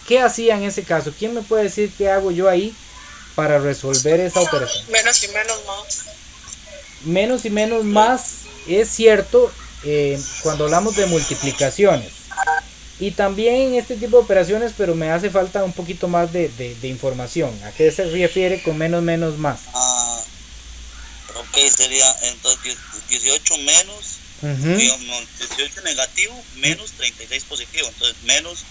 ¿Qué hacía en ese caso? ¿Quién me puede decir qué hago yo ahí para resolver esa operación? Menos y menos más. Menos y menos más es cierto cuando hablamos de multiplicaciones. Y también en este tipo de operaciones, pero me hace falta un poquito más de información. ¿A qué se refiere con menos, menos, más? Ok, sería entonces 18 menos, digamos, 18 negativo menos 36 positivo. Entonces menos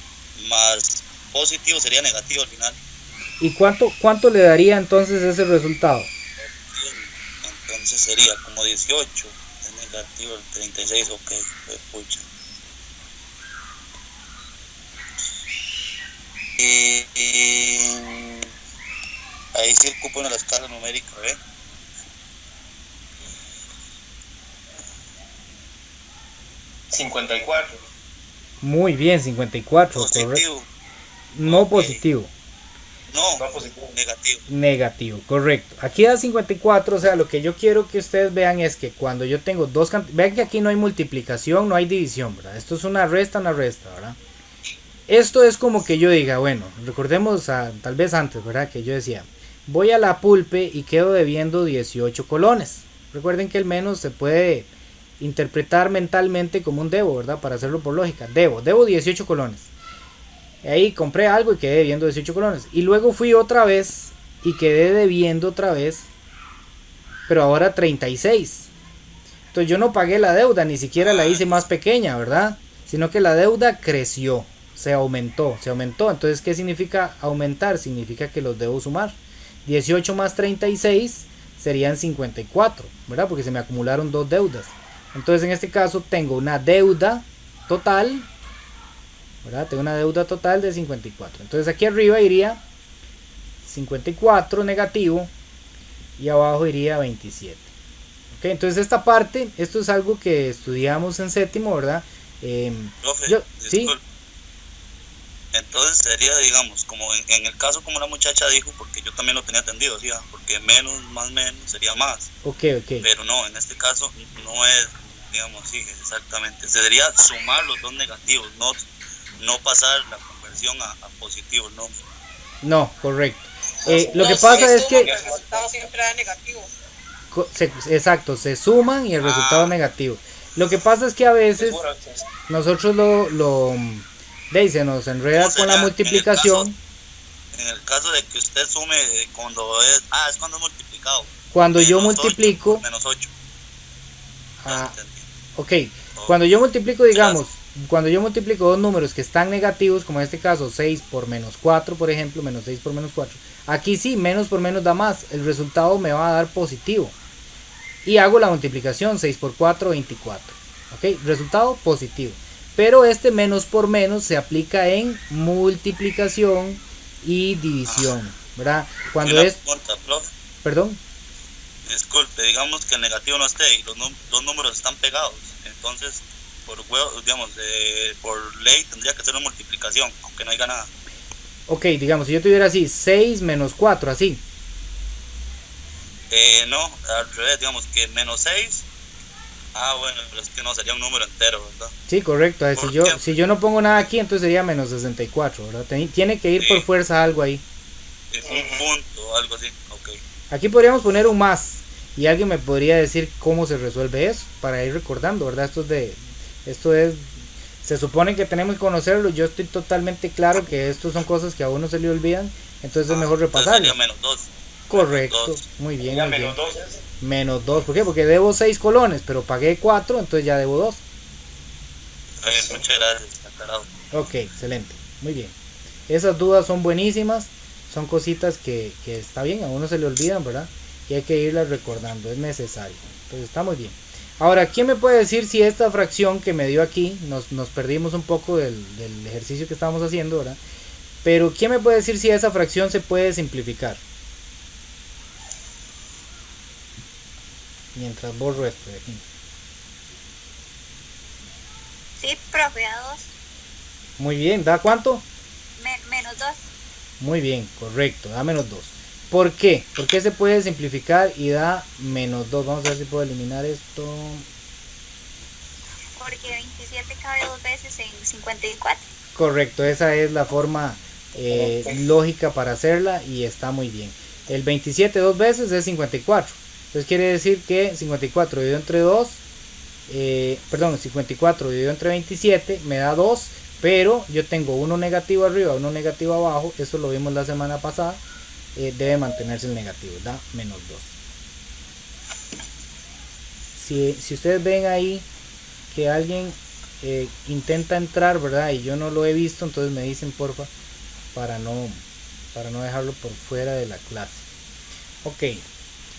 más positivo sería negativo al final. ¿Y cuánto le daría entonces ese resultado? Entonces sería como 18 es negativo, el 36, ok, pues pucha. Ahí sí ocupo en la escala numérica, ¿ve? $54. Muy bien, 54. Positivo. Correcto. No Ok. positivo. No, Positivo. negativo. Negativo, correcto. Aquí da 54, o sea, lo que yo quiero que ustedes vean es que cuando yo tengo dos cantidades, vean que aquí no hay multiplicación, no hay división, ¿verdad? Esto es una resta, ¿verdad? Esto es como que yo diga, bueno, recordemos tal vez antes, ¿verdad? Que yo decía, voy a la pulpe y quedo debiendo 18 colones. Recuerden que el menos se puede interpretar mentalmente como un debo, ¿verdad? Para hacerlo por lógica. Debo 18 colones. Ahí compré algo y quedé debiendo 18 colones. Y luego fui otra vez y quedé debiendo otra vez, pero ahora 36. Entonces yo no pagué la deuda, ni siquiera la hice más pequeña, ¿verdad? Sino que la deuda creció, se aumentó. Entonces, ¿qué significa aumentar? Significa que los debo sumar. 18 más 36 serían 54, ¿verdad? Porque se me acumularon dos deudas. Entonces en este caso tengo una deuda total, ¿verdad? Tengo una deuda total de 54. Entonces aquí arriba iría 54 negativo y abajo iría 27. ¿Ok? Entonces esta parte, esto es algo que estudiamos en séptimo, ¿verdad? Profe, Sí, disculpe. Entonces sería, digamos, como en el caso como la muchacha dijo, porque yo también lo tenía entendido, ¿sí? Porque menos más menos sería más. ok. Pero no, en este caso no es, digamos, sí, exactamente. Sería sumar los dos negativos, no pasar la conversión a positivos, no. No, correcto. Los Lo que dos pasa se es suman, que, el resultado siempre da negativo. exacto, se suman y el resultado es negativo. Lo que pasa es que a veces nosotros se nos enreda ¿Cómo con la sería multiplicación en el caso de que usted sume cuando es cuando es multiplicado? cuando yo Menos 8 multiplico. por menos 8. Ah, Entendí. ok, cuando yo multiplico, digamos, cuando yo multiplico dos números que están negativos, como en este caso 6 por menos 4, por ejemplo, menos 6 por menos 4, aquí sí, menos por menos da más, el resultado me va a dar positivo. Y hago la multiplicación, 6 por 4, 24. Ok, resultado positivo. Pero este menos por menos se aplica en multiplicación y división, ¿verdad? Cuando es... Pregunta, profe, Perdón. disculpe, digamos que el negativo no esté y los dos números están pegados. Entonces, por huevo, digamos, por ley tendría que ser una multiplicación, aunque no haya nada. Ok, digamos, si yo tuviera así, 6 menos 4, así. No, al revés, digamos que menos 6. Bueno, pero es que no, sería un número entero, ¿verdad? Sí, correcto. ¿Por qué? Si yo no pongo nada aquí, entonces sería menos 64, ¿verdad? Tiene que ir Sí. por fuerza algo ahí. Es un punto, algo así, ok. Aquí podríamos poner un más. Y alguien me podría decir cómo se resuelve eso, para ir recordando, ¿verdad? Esto es, se supone que tenemos que conocerlo. Yo estoy totalmente claro que esto son cosas que a uno se le olvidan, entonces es mejor repasarlo. Sería menos 2. Correcto, Dos. muy bien, Ya muy bien. menos 2. Menos 2, ¿por qué? Porque debo 6 colones, pero pagué 4, entonces ya debo 2. Muchas gracias, aclarado. Ok, excelente, muy bien. Esas dudas son buenísimas, son cositas que está bien, a uno se le olvidan, ¿verdad? Y hay que irlas recordando, es necesario. Entonces está muy bien. Ahora, ¿quién me puede decir si esta fracción que me dio aquí, nos perdimos un poco del ejercicio que estábamos haciendo, ¿verdad? Pero ¿quién me puede decir si esa fracción se puede simplificar? Mientras borro esto de aquí. Sí, profe, a 2. Muy bien, ¿da cuánto? Menos 2. Muy bien, correcto, da menos 2. ¿Por qué? ¿Por qué se puede simplificar y da menos 2? Vamos a ver si puedo eliminar esto. Porque 27 cabe 2 veces en 54. Correcto, esa es la forma lógica para hacerla y está muy bien. El 27 dos veces es 54. Entonces quiere decir que 54 dividido entre 2, 54 dividido entre 27 me da 2, pero yo tengo uno negativo arriba, uno negativo abajo, eso lo vimos la semana pasada, debe mantenerse el negativo, da menos 2. Si ustedes ven ahí que alguien intenta entrar, ¿verdad? Y yo no lo he visto, entonces me dicen porfa, para no dejarlo por fuera de la clase. Ok,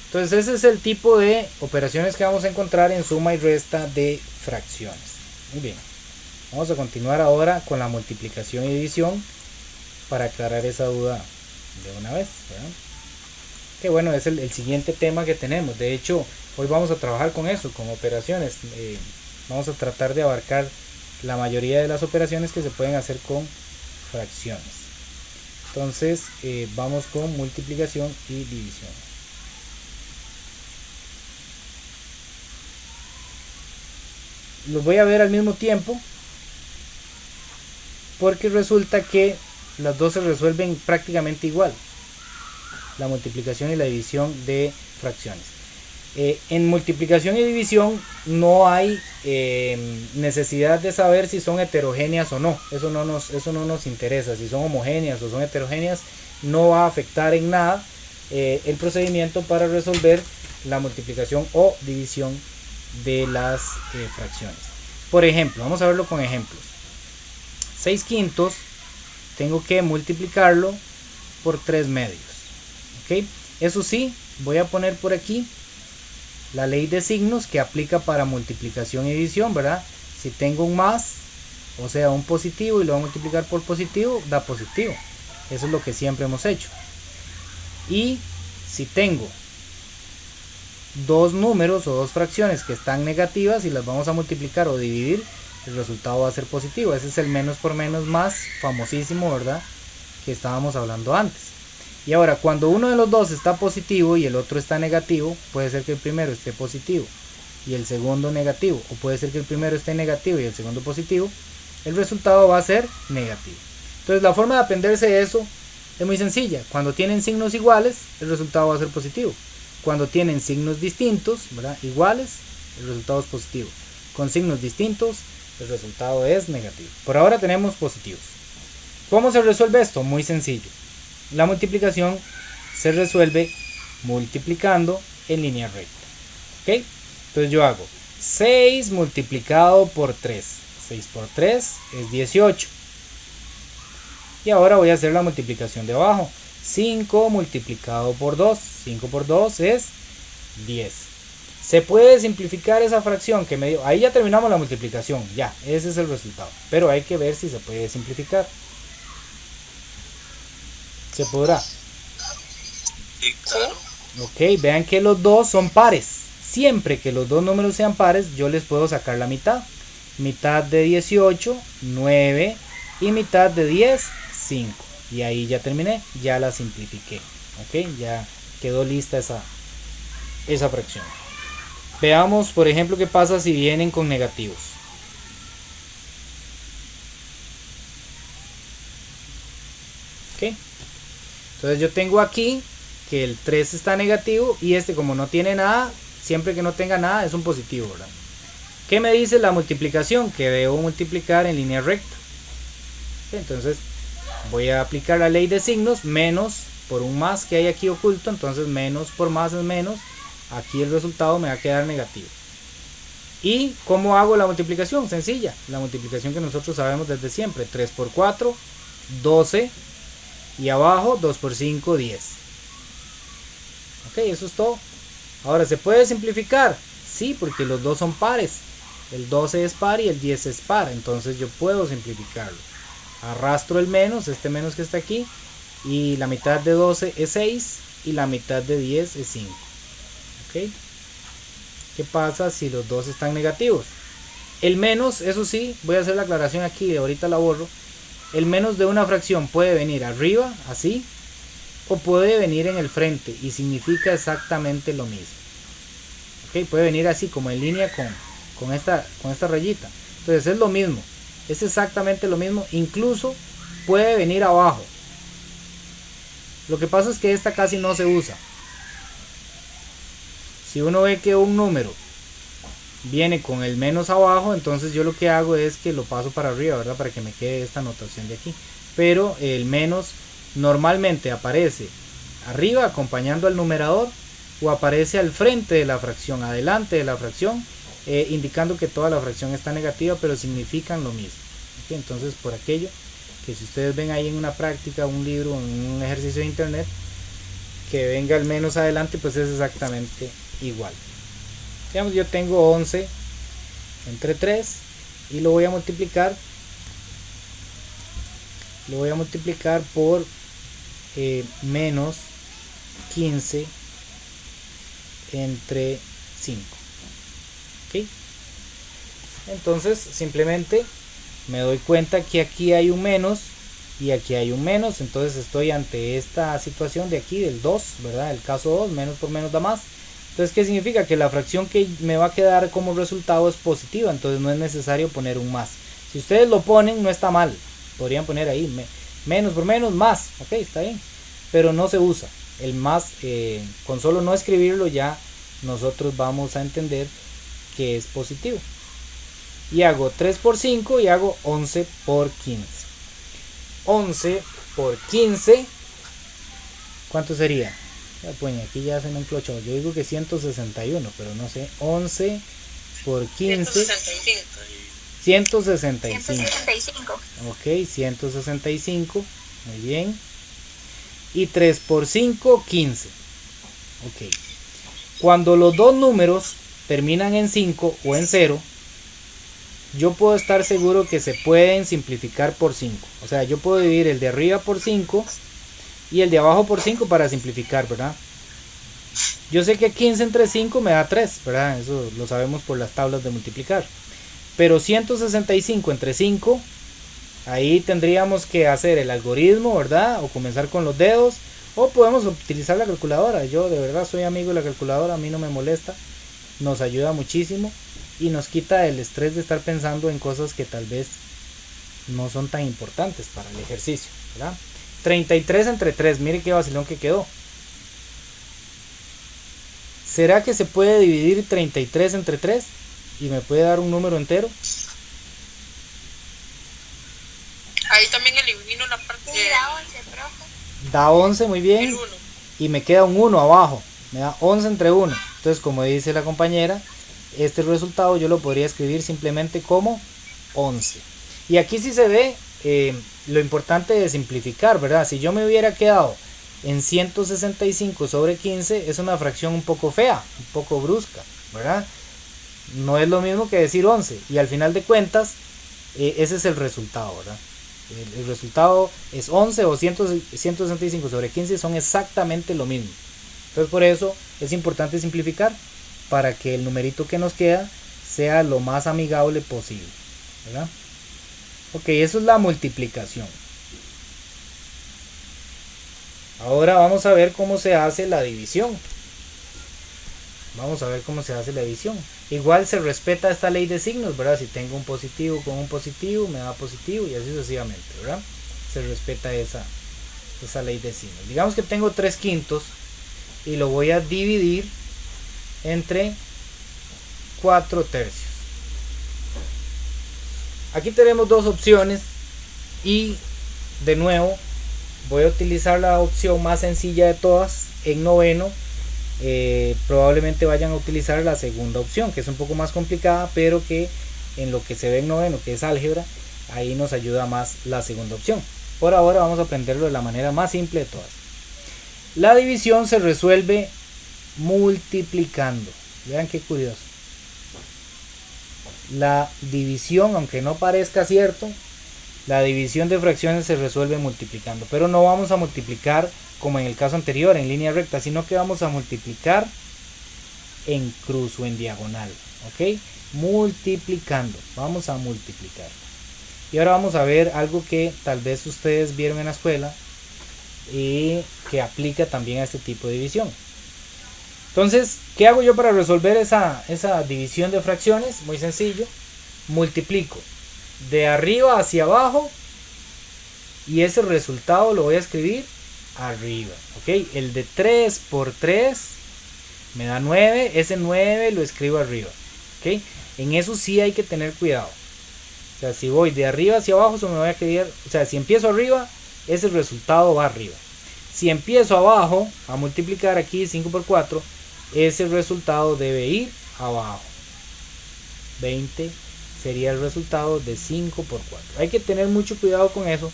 entonces ese es el tipo de operaciones que vamos a encontrar en suma y resta de fracciones. Muy bien, vamos a continuar ahora con la multiplicación y división para aclarar esa duda de una vez, ¿verdad? Que bueno, es el siguiente tema que tenemos. De hecho, hoy vamos a trabajar con eso, con operaciones. Vamos a tratar de abarcar la mayoría de las operaciones que se pueden hacer con fracciones. Entonces vamos con multiplicación y división. Los voy a ver al mismo tiempo porque resulta que las dos se resuelven prácticamente igual, la multiplicación y la división de fracciones. En multiplicación y división no hay necesidad de saber si son heterogéneas o no. Eso no nos interesa. Si son homogéneas o son heterogéneas no va a afectar en nada el procedimiento para resolver la multiplicación o división de las fracciones. Por ejemplo, vamos a verlo con ejemplos. 6 quintos tengo que multiplicarlo por 3 medios. ¿Ok? Eso sí, voy a poner por aquí la ley de signos que aplica para multiplicación y división, ¿verdad? Si tengo un más, o sea un positivo y lo voy a multiplicar por positivo, da positivo. Eso es lo que siempre hemos hecho. Y si tengo dos números o dos fracciones que están negativas y las vamos a multiplicar o dividir, el resultado va a ser positivo. Ese es el menos por menos más famosísimo, ¿verdad? Que estábamos hablando antes. Y ahora, cuando uno de los dos está positivo y el otro está negativo, puede ser que el primero esté positivo y el segundo negativo, o puede ser que el primero esté negativo y el segundo positivo, el resultado va a ser negativo. Entonces la forma de aprenderse de eso es muy sencilla. Cuando tienen signos iguales, el resultado va a ser positivo. Cuando tienen signos distintos, ¿verdad?, iguales, el resultado es positivo. Con signos distintos, el resultado es negativo. Por ahora tenemos positivos. ¿Cómo se resuelve esto? Muy sencillo. La multiplicación se resuelve multiplicando en línea recta. ¿Ok? Entonces yo hago 6 multiplicado por 3. 6 por 3 es 18. Y ahora voy a hacer la multiplicación de abajo. 5 multiplicado por 2. 5 por 2 es 10. Se puede simplificar esa fracción que me dio. Ahí ya terminamos la multiplicación. Ya, ese es el resultado. Pero hay que ver si se puede simplificar. ¿Se podrá? Sí, claro. Ok, vean que los dos son pares. Siempre que los dos números sean pares, yo les puedo sacar la mitad. Mitad de 18, 9. Y mitad de 10, 5. Y ahí ya terminé, ya la simplifiqué. Ok, ya quedó lista esa fracción. Veamos, por ejemplo, qué pasa si vienen con negativos. Ok, entonces yo tengo aquí que el 3 está negativo y este, como no tiene nada, siempre que no tenga nada es un positivo, ¿verdad? ¿Qué me dice la multiplicación? Que debo multiplicar en línea recta. Ok, entonces voy a aplicar la ley de signos, menos por un más que hay aquí oculto, entonces menos por más es menos. Aquí el resultado me va a quedar negativo. ¿Y cómo hago la multiplicación? Sencilla, la multiplicación que nosotros sabemos desde siempre. 3 por 4, 12. Y abajo 2 por 5, 10. Ok, eso es todo. Ahora, ¿se puede simplificar? Sí, porque los dos son pares. El 12 es par y el 10 es par. Entonces yo puedo simplificarlo. Arrastro el menos, este menos que está aquí. Y la mitad de 12 es 6. Y la mitad de 10 es 5. Ok. ¿Qué pasa si los dos están negativos? El menos, eso sí, voy a hacer la aclaración aquí, ahorita la borro. El menos de una fracción puede venir arriba, así, o puede venir en el frente y significa exactamente lo mismo. Ok, puede venir así como en línea con esta rayita. Entonces es lo mismo, es exactamente lo mismo, incluso puede venir abajo. Lo que pasa es que esta casi no se usa. Si uno ve que un número viene con el menos abajo, entonces yo lo que hago es que lo paso para arriba, ¿verdad? Para que me quede esta notación de aquí. Pero el menos normalmente aparece arriba acompañando al numerador o aparece al frente de la fracción, adelante de la fracción, indicando que toda la fracción está negativa, pero significan lo mismo. ¿Okay? Entonces, por aquello que si ustedes ven ahí en una práctica, un libro, en un ejercicio de internet, que venga el menos adelante, pues es exactamente igual. Digamos, yo tengo 11 entre 3 y lo voy a multiplicar por menos 15 entre 5. ¿Ok? Entonces simplemente me doy cuenta que aquí hay un menos y aquí hay un menos, entonces estoy ante esta situación de aquí del 2, ¿verdad? El caso 2, menos por menos da más. Entonces, ¿qué significa? Que la fracción que me va a quedar como resultado es positiva, entonces no es necesario poner un más. Si ustedes lo ponen, no está mal. Podrían poner ahí menos por menos, más. Ok, está bien. Pero no se usa. El más, con solo no escribirlo ya nosotros vamos a entender que es positivo. Y hago 3 por 5 y hago 11 por 15. 11 por 15, ¿cuánto sería? Pues aquí ya se me enclochó. Yo digo que 161, pero no sé. 11 por 15. 165. Ok, 165. Muy bien. Y 3 por 5, 15. Ok. Cuando los dos números terminan en 5 o en 0, yo puedo estar seguro que se pueden simplificar por 5. O sea, yo puedo dividir el de arriba por 5 y el de abajo por 5 para simplificar, ¿verdad? Yo sé que 15 entre 5 me da 3, ¿verdad? Eso lo sabemos por las tablas de multiplicar. Pero 165 entre 5, ahí tendríamos que hacer el algoritmo, ¿verdad? O comenzar con los dedos, o podemos utilizar la calculadora. Yo de verdad soy amigo de la calculadora, a mí no me molesta, nos ayuda muchísimo y nos quita el estrés de estar pensando en cosas que tal vez no son tan importantes para el ejercicio, ¿verdad? 33 entre 3, mire qué vacilón que quedó. ¿Será que se puede dividir 33 entre 3 y me puede dar un número entero? Ahí también elimino la parte Sí, da 11, profe. Da 11, muy bien. del 1. Y me queda un 1 abajo, me da 11 entre 1. Entonces, como dice la compañera, este resultado yo lo podría escribir simplemente como 11. Y aquí sí se ve lo importante de simplificar, ¿verdad? Si yo me hubiera quedado en 165 sobre 15, es una fracción un poco fea, un poco brusca, ¿verdad? No es lo mismo que decir 11. Y al final de cuentas, ese es el resultado, ¿verdad? El resultado es 11 o 165 sobre 15, son exactamente lo mismo. Entonces por eso es importante simplificar para que el numerito que nos queda sea lo más amigable posible, ¿verdad? Ok, eso es la multiplicación. Ahora vamos a ver cómo se hace la división. Vamos a ver cómo se hace la división. Igual se respeta esta ley de signos, ¿verdad? Si tengo un positivo con un positivo, me da positivo y así sucesivamente, ¿verdad? Se respeta esa ley de signos. Digamos que tengo 3/5 y lo voy a dividir entre 4/3. Aquí tenemos dos opciones y de nuevo voy a utilizar la opción más sencilla de todas. En noveno probablemente vayan a utilizar la segunda opción, que es un poco más complicada, pero que en lo que se ve en noveno, que es álgebra, ahí nos ayuda más la segunda opción. Por ahora vamos a aprenderlo de la manera más simple de todas. La división se resuelve multiplicando. Vean qué curioso. La división, aunque no parezca cierto, la división de fracciones se resuelve multiplicando, pero no vamos a multiplicar como en el caso anterior en línea recta, sino que vamos a multiplicar en cruz o en diagonal, ¿ok? Multiplicando, vamos a multiplicar. Y ahora vamos a ver algo que tal vez ustedes vieron en la escuela y que aplica también a este tipo de división. Entonces, ¿qué hago yo para resolver esa división de fracciones? Muy sencillo, multiplico de arriba hacia abajo y ese resultado lo voy a escribir arriba, ¿ok? El de 3 por 3 me da 9, ese 9 lo escribo arriba, ¿ok? En eso sí hay que tener cuidado. O sea, si voy de arriba hacia abajo, eso me voy a quedar, o sea, si empiezo arriba, ese resultado va arriba. Si empiezo abajo a multiplicar aquí 5 por 4, ese resultado debe ir abajo. 20 sería el resultado de 5 por 4. Hay que tener mucho cuidado con eso,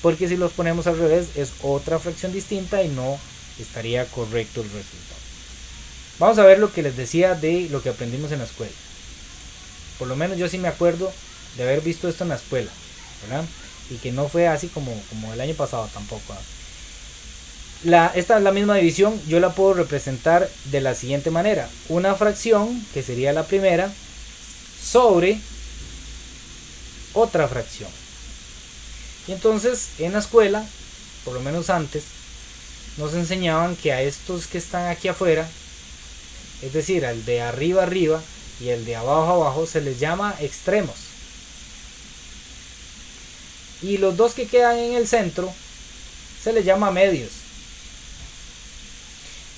porque si los ponemos al revés es otra fracción distinta y no estaría correcto el resultado. Vamos a ver lo que les decía de lo que aprendimos en la escuela. Por lo menos yo sí me acuerdo de haber visto esto en la escuela, ¿verdad? Y que no fue así como el año pasado tampoco, ¿verdad? Esta es la misma división, yo la puedo representar de la siguiente manera. Una fracción, que sería la primera, sobre otra fracción. Y entonces en la escuela, por lo menos antes, nos enseñaban que a estos que están aquí afuera, es decir, al de arriba arriba y el de abajo abajo, se les llama extremos. Y los dos que quedan en el centro se les llama medios.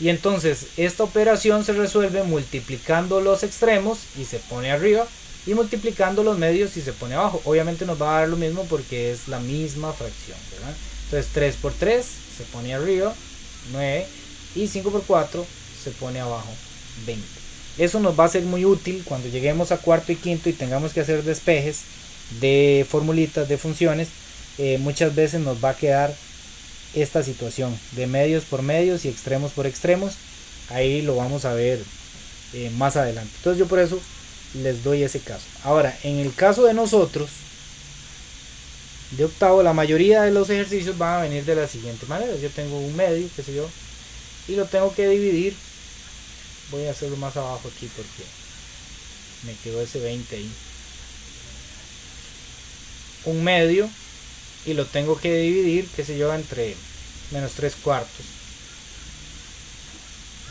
Y entonces esta operación se resuelve multiplicando los extremos y se pone arriba, y multiplicando los medios y se pone abajo. Obviamente nos va a dar lo mismo porque es la misma fracción, ¿verdad? Entonces 3 por 3 se pone arriba, 9, y 5 por 4 se pone abajo, 20. Eso nos va a ser muy útil cuando lleguemos a cuarto y quinto y tengamos que hacer despejes de formulitas, de funciones. Muchas veces nos va a quedar esta situación de medios por medios y extremos por extremos. Ahí lo vamos a ver más adelante. Entonces yo por eso les doy ese caso. Ahora, en el caso de nosotros de octavo, la mayoría de los ejercicios van a venir de la siguiente manera. Yo tengo un medio, qué sé yo, y lo tengo que dividir. Voy a hacerlo más abajo aquí porque me quedó ese 20 ahí. un medio y lo tengo que dividir, qué sé yo, entre menos 3/4.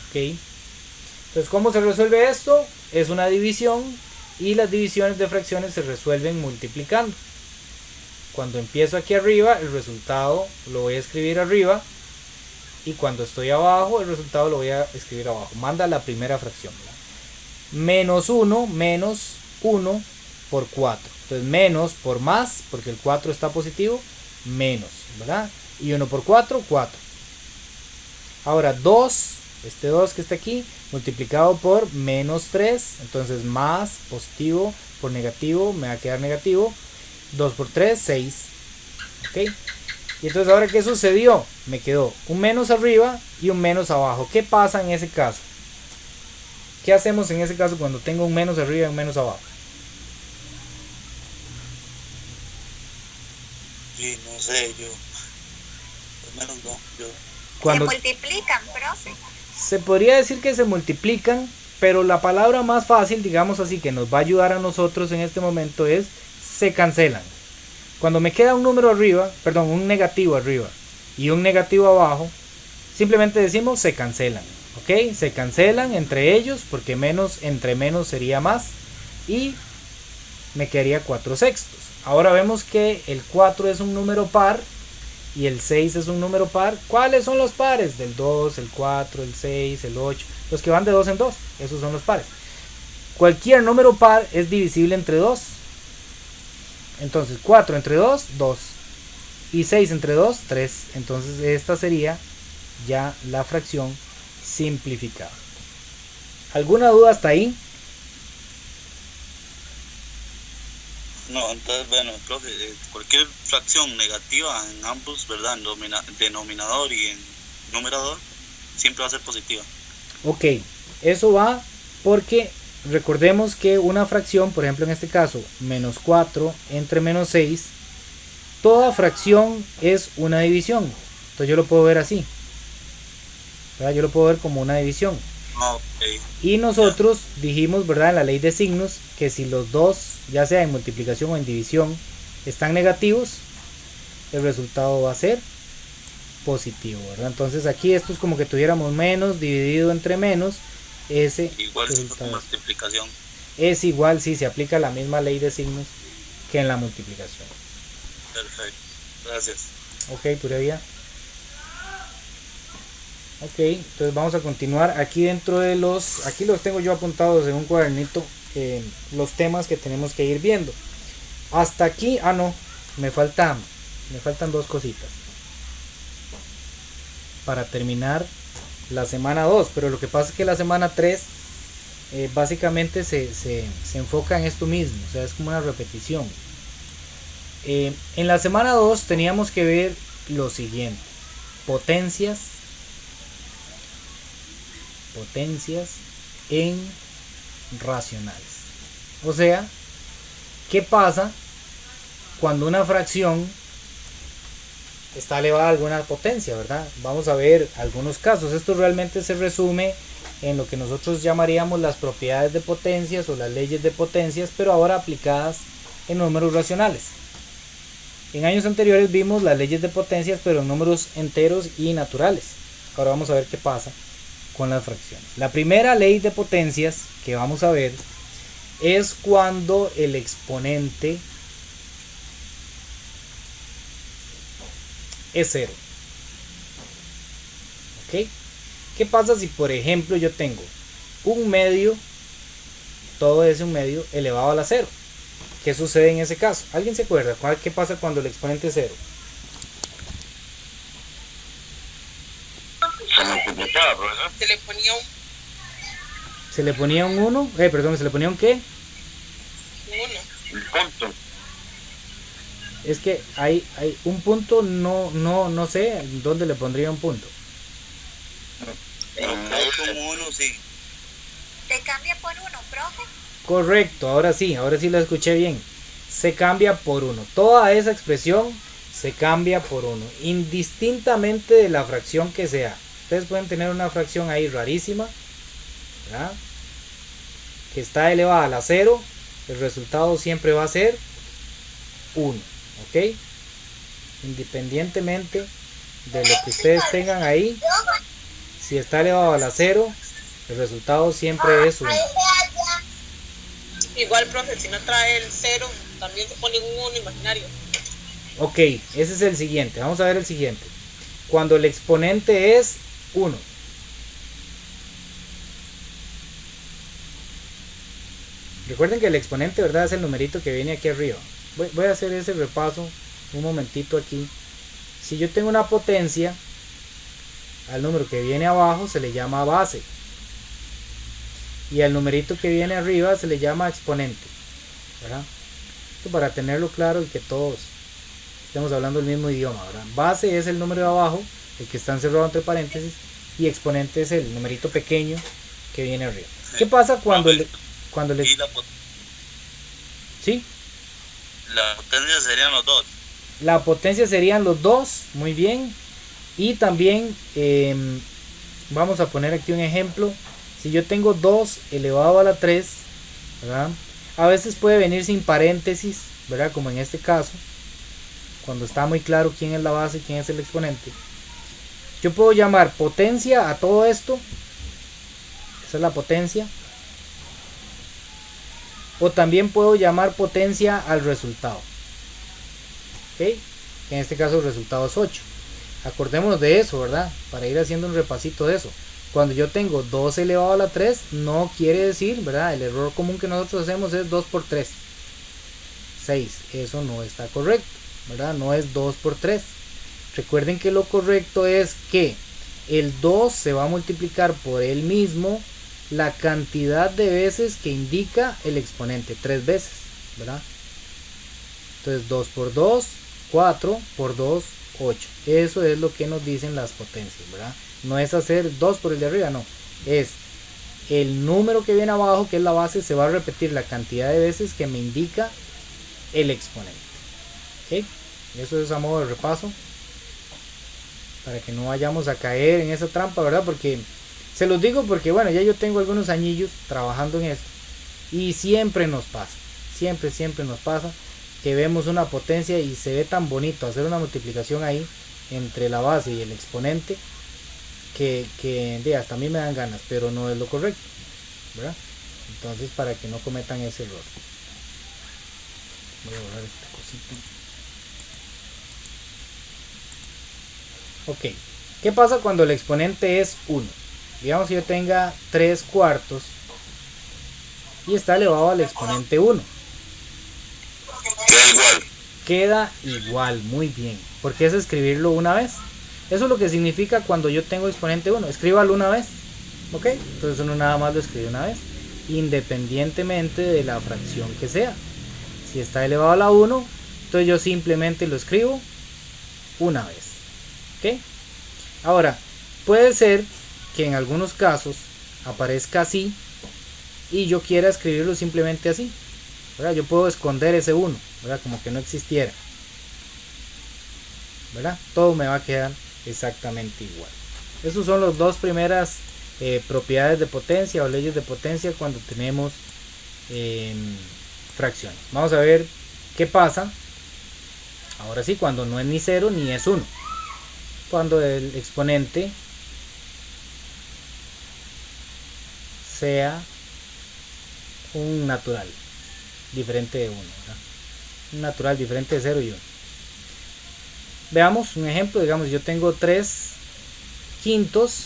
Ok. Entonces, ¿cómo se resuelve esto? Es una división y las divisiones de fracciones se resuelven multiplicando. Cuando empiezo aquí arriba, el resultado lo voy a escribir arriba, y cuando estoy abajo, el resultado lo voy a escribir abajo. Manda la primera fracción, ¿verdad? Menos 1 menos 1 por 4. Entonces menos por más, porque el 4 está positivo, menos, ¿verdad? Y 1 por 4, 4. Ahora 2, este 2 que está aquí, multiplicado por menos 3, entonces más positivo por negativo, me va a quedar negativo. 2 por 3, 6. ¿Ok? Y entonces ahora, ¿qué sucedió? Me quedó un menos arriba y un menos abajo. ¿Qué pasa en ese caso? ¿Qué hacemos en ese caso cuando tengo un menos arriba y un menos abajo? Sí, no sé, yo. Menos no, yo. Cuando Se multiplican, profe. se podría decir que se multiplican, pero la palabra más fácil, digamos así, que nos va a ayudar a nosotros en este momento es se cancelan. Cuando me queda un número arriba, perdón, un negativo arriba y un negativo abajo, simplemente decimos se cancelan. ¿Ok? Se cancelan entre ellos porque menos entre menos sería más y me quedaría 4/6. Ahora vemos que el 4 es un número par y el 6 es un número par. ¿Cuáles son los pares? Del 2, el 4, el 6, el 8. Los que van de 2 en 2. Esos son los pares. Cualquier número par es divisible entre 2. Entonces 4 entre 2, 2. Y 6 entre 2, 3. Entonces esta sería ya la fracción simplificada. ¿Alguna duda hasta ahí? No, entonces, bueno, creo que cualquier fracción negativa en ambos, ¿verdad? En denominador y en numerador, siempre va a ser positiva. Ok, eso va porque recordemos que una fracción, por ejemplo en este caso, menos 4 entre menos 6, toda fracción es una división. Entonces yo lo puedo ver así, ¿verdad? Yo lo puedo ver como una división. Okay. Y nosotros dijimos, ¿verdad? En la ley de signos, que si los dos, ya sea en multiplicación o en división, están negativos, el resultado va a ser positivo, ¿verdad? Entonces aquí esto es como que tuviéramos menos dividido entre menos, ese igual que resultado multiplicación. es igual si se aplica la misma ley de signos que en la multiplicación. Perfecto, gracias. Ok, pura vida. Ok, entonces vamos a continuar aquí dentro de aquí los tengo yo apuntados en un cuadernito, los temas que tenemos que ir viendo. Hasta aquí, no, me faltan dos cositas para terminar la semana 2, pero lo que pasa es que la semana 3 básicamente se enfoca en esto mismo, o sea, es como una repetición. En la semana 2 teníamos que ver lo siguiente: potencias en racionales. O sea, ¿qué pasa cuando una fracción está elevada a alguna potencia, verdad? Vamos a ver algunos casos. Esto realmente se resume en lo que nosotros llamaríamos las propiedades de potencias o las leyes de potencias, pero ahora aplicadas en números racionales. En años anteriores vimos las leyes de potencias, pero en números enteros y naturales. Ahora vamos a ver qué pasa con las fracciones. La primera ley de potencias que vamos a ver es cuando el exponente es 0. ¿Ok? ¿Qué pasa si, por ejemplo, yo tengo un medio, todo es un medio elevado a la 0? ¿Qué sucede en ese caso? ¿Alguien se acuerda? ¿Qué pasa cuando el exponente es 0? Se multiplicaba, profesor. Se le ponía un ¿Se le ponía un 1? Perdón, ¿se le ponía un qué? 1. El punto. Es que hay un punto, no sé dónde le pondría un punto. Como uno, sí. Se cambia por 1, profe. Correcto, ahora sí lo escuché bien. Se cambia por 1. Toda esa expresión se cambia por 1, indistintamente de la fracción que sea. Ustedes pueden tener una fracción ahí rarísima, ¿verdad?, que está elevada a la 0, el resultado siempre va a ser 1. ¿ok? Independientemente de lo que ustedes tengan ahí, si está elevado a la 0, el resultado siempre es 1. Igual, profe, si no trae el 0, también se pone un 1 imaginario. Ok, ese es el siguiente. Vamos a ver el siguiente. Cuando el exponente es 1. Recuerden que el exponente, ¿verdad?, es el numerito que viene aquí arriba. Voy a hacer ese repaso un momentito aquí. Si yo tengo una potencia, al número que viene abajo se le llama base. Y al numerito que viene arriba se le llama exponente, ¿verdad? Esto para tenerlo claro y que todos estemos hablando el mismo idioma, ¿verdad? Base es el número de abajo, el que está encerrado entre paréntesis, y exponente es el numerito pequeño que viene arriba. ¿Qué pasa cuando le... Y ¿Sí? la potencia serían los dos. La potencia serían los dos, muy bien. Y también vamos a poner aquí un ejemplo. Si yo tengo 2 elevado a la 3, ¿verdad? A veces puede venir sin paréntesis, ¿verdad? Como en este caso, cuando está muy claro quién es la base y quién es el exponente. Yo puedo llamar potencia a todo esto. Esa es la potencia. O también puedo llamar potencia al resultado. ¿Ok? En este caso el resultado es 8. Acordémonos de eso, ¿verdad? Para ir haciendo un repasito de eso. Cuando yo tengo 2 elevado a la 3, no quiere decir, ¿verdad? El error común que nosotros hacemos es 2 por 3. 6. Eso no está correcto, ¿verdad? No es 2 por 3. Recuerden que lo correcto es que el 2 se va a multiplicar por él mismo la cantidad de veces que indica el exponente, 3 veces, ¿verdad? Entonces 2 por 2, 4 por 2, 8. Eso es lo que nos dicen las potencias, ¿verdad? No es hacer 2 por el de arriba, no. Es el número que viene abajo, que es la base, se va a repetir la cantidad de veces que me indica el exponente. ¿Ok? Eso es a modo de repaso, para que no vayamos a caer en esa trampa, ¿verdad? Porque se los digo porque, bueno, ya yo tengo algunos añillos trabajando en esto y siempre nos pasa, siempre nos pasa que vemos una potencia y se ve tan bonito hacer una multiplicación ahí entre la base y el exponente que hasta a mí me dan ganas, pero no es lo correcto, ¿verdad? Entonces, para que no cometan ese error, voy a borrar esta cosita. Ok, ¿qué pasa cuando el exponente es 1? Digamos que yo tenga 3 cuartos y está elevado al exponente 1. Queda igual. Queda igual, muy bien. Porque es escribirlo una vez. Eso es lo que significa cuando yo tengo exponente 1. Escríbalo una vez. ¿Ok? Entonces uno nada más lo escribe una vez, independientemente de la fracción que sea. Si está elevado a la 1, entonces yo simplemente lo escribo una vez. ¿Ok? Ahora, puede ser que en algunos casos aparezca así y yo quiera escribirlo simplemente así, ¿verdad? Yo puedo esconder ese 1, ¿verdad? Como que no existiera, ¿verdad? Todo me va a quedar exactamente igual. Esos son las dos primeras propiedades de potencia o leyes de potencia cuando tenemos fracciones. Vamos a ver qué pasa ahora sí cuando no es ni 0 ni es 1. Cuando el exponente sea un natural diferente de 1, ¿verdad? Un natural diferente de 0 y 1. Veamos un ejemplo. Digamos, yo tengo 3 quintos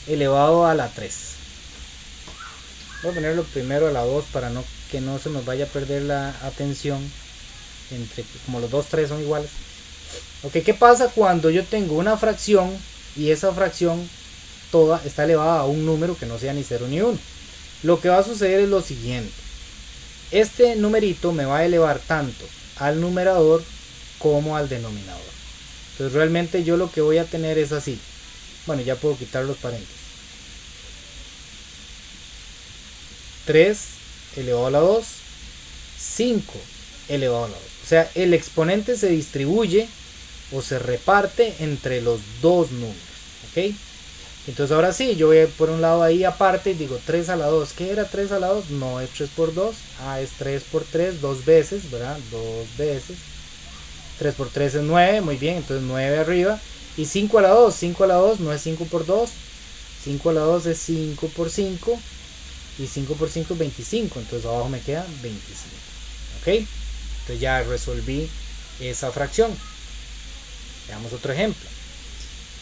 elevado a la 3. Voy a ponerlo primero a la 2 para que no se nos vaya a perder la atención entre, como los dos 3 son iguales. Ok, ¿qué pasa cuando yo tengo una fracción y esa fracción toda está elevada a un número que no sea ni 0 ni 1? Lo que va a suceder es lo siguiente. Este numerito me va a elevar tanto al numerador como al denominador. Entonces realmente yo lo que voy a tener es así. Bueno, ya puedo quitar los paréntesis. 3 elevado a la 2, 5 elevado a la 2. O sea, el exponente se distribuye o se reparte entre los dos números. ¿Ok? Entonces ahora sí, yo voy por un lado ahí aparte y digo 3 a la 2. ¿Qué era 3 a la 2? No es 3 por 2. Ah, es 3 por 3, dos veces, ¿verdad? Dos veces. 3 por 3 es 9, muy bien, entonces 9 arriba. Y 5 a la 2, 5 a la 2 no es 5 por 2, 5 a la 2 es 5 por 5, y 5 por 5 es 25, entonces abajo me queda 25. ¿Ok? Entonces ya resolví esa fracción. Veamos otro ejemplo.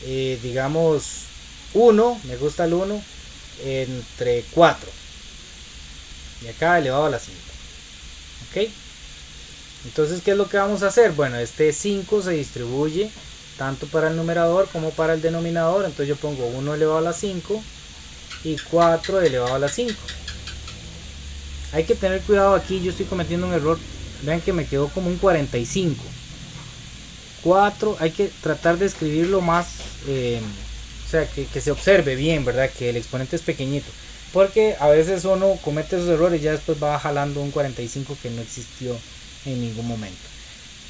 Digamos 1, me gusta el 1, entre 4. Y acá elevado a la 5. ¿Ok? Entonces, ¿qué es lo que vamos a hacer? Bueno, este 5 se distribuye tanto para el numerador como para el denominador. Entonces yo pongo 1 elevado a la 5 y 4 elevado a la 5. Hay que tener cuidado aquí, yo estoy cometiendo un error. Vean que me quedó como un 45. 4, hay que tratar de escribirlo más, o sea, que se observe bien, ¿verdad? Que el exponente es pequeñito. Porque a veces uno comete esos errores y ya después va jalando un 45 que no existió en ningún momento.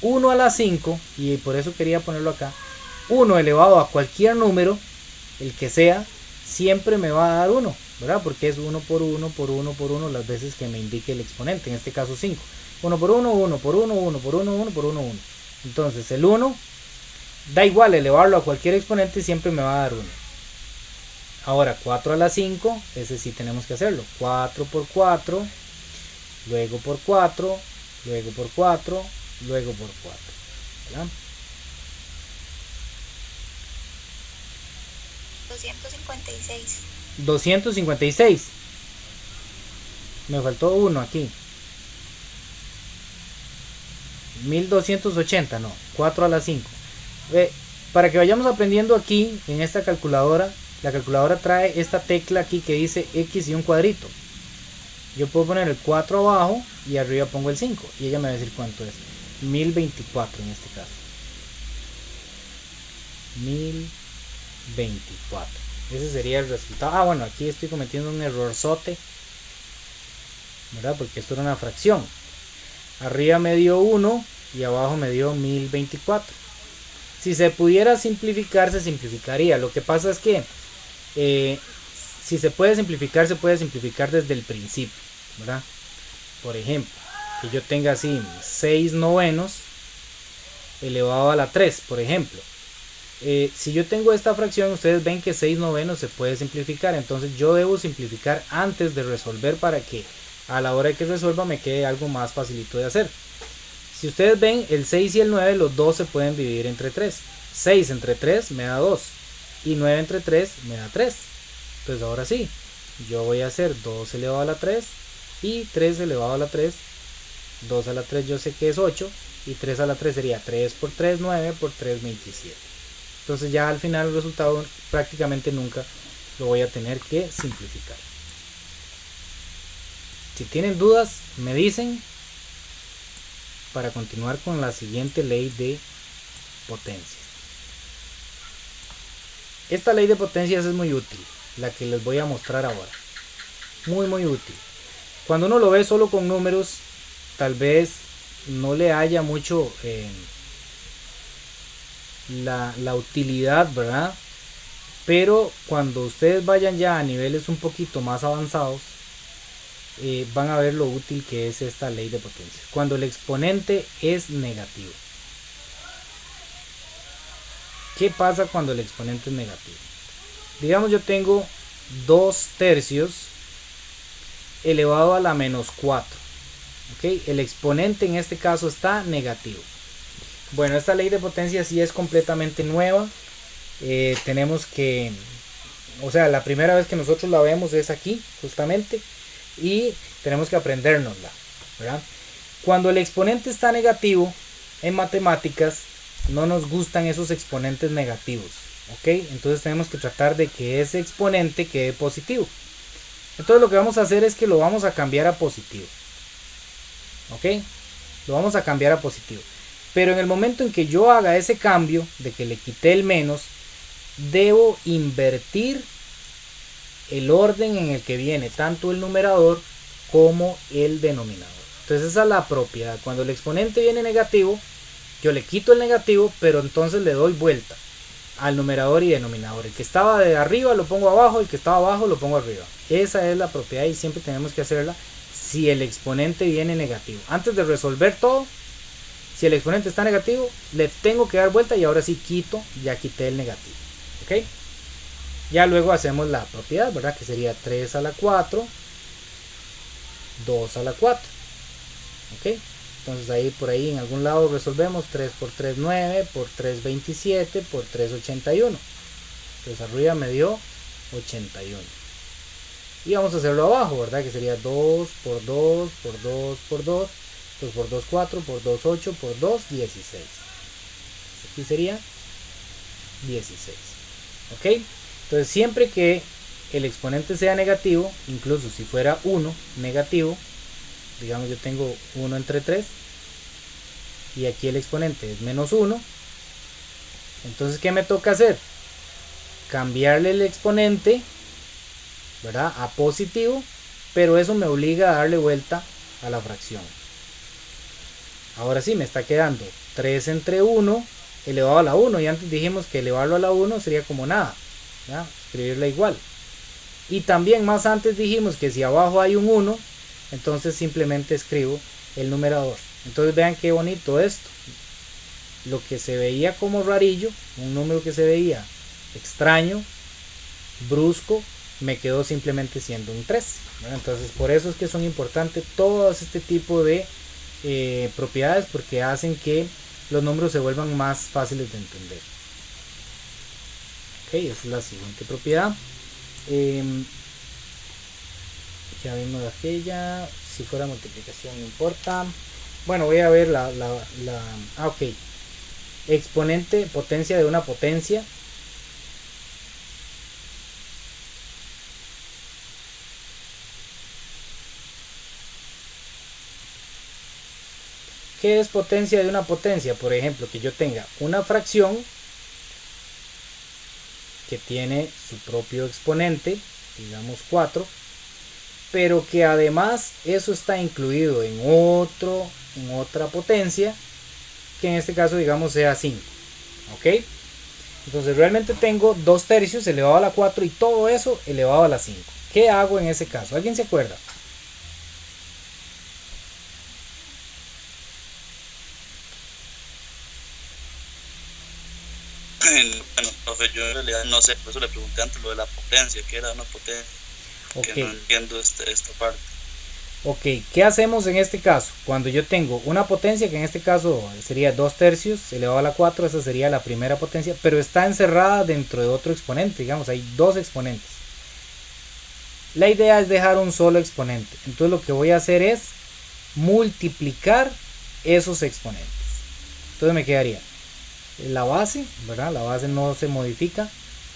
1 a la 5, y por eso quería ponerlo acá, 1 elevado a cualquier número, el que sea, siempre me va a dar 1, ¿verdad? Porque es 1 por 1 por 1 por 1 las veces que me indique el exponente, en este caso 5. 1 por 1, 1 por 1, 1 por 1, 1 por 1, 1. Entonces el 1, da igual elevarlo a cualquier exponente, siempre me va a dar 1. Ahora 4 a la 5, ese sí tenemos que hacerlo. 4 por 4, luego por 4, luego por 4, luego por 4. ¿Verdad? 256. 256. Me faltó uno aquí. 1280, no. 4 a la 5. Para que vayamos aprendiendo aquí en esta calculadora, la calculadora trae esta tecla aquí que dice X y un cuadrito. Yo puedo poner el 4 abajo y arriba pongo el 5 y ella me va a decir cuánto es. 1024 en este caso. 1024. Ese sería el resultado. Ah, bueno, aquí estoy cometiendo un errorzote, ¿verdad? Porque esto era una fracción. Arriba me dio 1 y abajo me dio 1024. Si se pudiera simplificar, se simplificaría. Lo que pasa es que si se puede simplificar desde el principio, ¿verdad? Por ejemplo, que yo tenga así 6 novenos elevado a la 3, por ejemplo. Si yo tengo esta fracción, ustedes ven que 6 novenos se puede simplificar. Entonces yo debo simplificar antes de resolver para que a la hora de que resuelva me quede algo más facilito de hacer. Si ustedes ven, el 6 y el 9, los dos se pueden dividir entre 3. 6 entre 3 me da 2 y 9 entre 3 me da 3. Entonces ahora sí, yo voy a hacer 2 elevado a la 3 y 3 elevado a la 3. 2 a la 3 yo sé que es 8 y 3 a la 3 sería 3 por 3, 9 por 3, 27. Entonces ya al final el resultado prácticamente nunca lo voy a tener que simplificar. Si tienen dudas, me dicen para continuar con la siguiente ley de potencias. Esta ley de potencias es muy útil, la que les voy a mostrar ahora. Muy útil. Cuando uno lo ve solo con números, tal vez no le haya mucho la utilidad, ¿verdad? Pero cuando ustedes vayan ya a niveles un poquito más avanzados, van a ver lo útil que es esta ley de potencias. Cuando el exponente es negativo. ¿Qué pasa cuando el exponente es negativo? Digamos yo tengo 2 tercios elevado a la menos 4. ¿Okay? El exponente en este caso está negativo. Bueno, esta ley de potencia sí es completamente nueva. Tenemos que, o sea, la primera vez que nosotros la vemos es aquí, justamente. Y tenemos que aprendérnosla, ¿verdad? Cuando el exponente está negativo, en matemáticas, no nos gustan esos exponentes negativos, ¿ok? Entonces tenemos que tratar de que ese exponente quede positivo. Entonces lo que vamos a hacer es que lo vamos a cambiar a positivo, ¿ok? Lo vamos a cambiar a positivo. Pero en el momento en que yo haga ese cambio, de que le quité el menos, debo invertir el orden en el que viene tanto el numerador como el denominador. Entonces esa es la propiedad. Cuando el exponente viene negativo, yo le quito el negativo, pero entonces le doy vuelta al numerador y denominador. El que estaba de arriba lo pongo abajo, el que estaba abajo lo pongo arriba. Esa es la propiedad y siempre tenemos que hacerla si el exponente viene negativo. Antes de resolver todo, Si el exponente está negativo, le tengo que dar vuelta y ahora sí ya quité el negativo. ¿Ok? Ya luego hacemos la propiedad, ¿verdad? Que sería 3 a la 4, 2 a la 4. ¿Ok? Entonces ahí por ahí en algún lado resolvemos 3 por 3, 9, por 3, 27, por 3, 81. Entonces arriba me dio 81. Y vamos a hacerlo abajo, ¿verdad? Que sería 2 por 2 por 2 por 2. 2 por 2, 4, por 2, 8, por 2, 16. Aquí sería 16. ¿Ok? Entonces siempre que el exponente sea negativo, incluso si fuera 1 negativo, digamos yo tengo 1 entre 3, y aquí el exponente es menos 1, entonces ¿qué me toca hacer? Cambiarle el exponente, ¿verdad?, a positivo, pero eso me obliga a darle vuelta a la fracción. Ahora sí, me está quedando 3 entre 1 elevado a la 1, y antes dijimos que elevarlo a la 1 sería como nada, ¿ya? Escribirla igual. Y también más antes dijimos que si abajo hay un 1, entonces simplemente escribo el numerador. Entonces vean qué bonito esto. Lo que se veía como rarillo, un número que se veía extraño, brusco, me quedó simplemente siendo un 3, ¿verdad? Entonces por eso es que son importantes todos este tipo de propiedades, porque hacen que los números se vuelvan más fáciles de entender. Ok, esa es la siguiente propiedad. Ya vimos aquella. Si fuera multiplicación no importa. Bueno, voy a ver ok, exponente, potencia de una potencia. ¿Qué es potencia de una potencia? Por ejemplo, que yo tenga una fracción que tiene su propio exponente, digamos 4, pero que además eso está incluido en otra potencia, que en este caso digamos sea 5. ¿Ok? Entonces realmente tengo 2 tercios elevado a la 4 y todo eso elevado a la 5. ¿Qué hago en ese caso? ¿Alguien se acuerda? Bueno, profe, yo en realidad no sé, por eso le pregunté antes lo de la potencia, que era una potencia, Okay. que no entiendo esta parte. Ok, ¿qué hacemos en este caso? Cuando yo tengo una potencia, que en este caso sería 2 tercios elevado a la 4, esa sería la primera potencia, pero está encerrada dentro de otro exponente, digamos, hay 2 exponentes. La idea es dejar un solo exponente, entonces lo que voy a hacer es multiplicar esos exponentes. Entonces me quedaría la base, ¿verdad? La base no se modifica,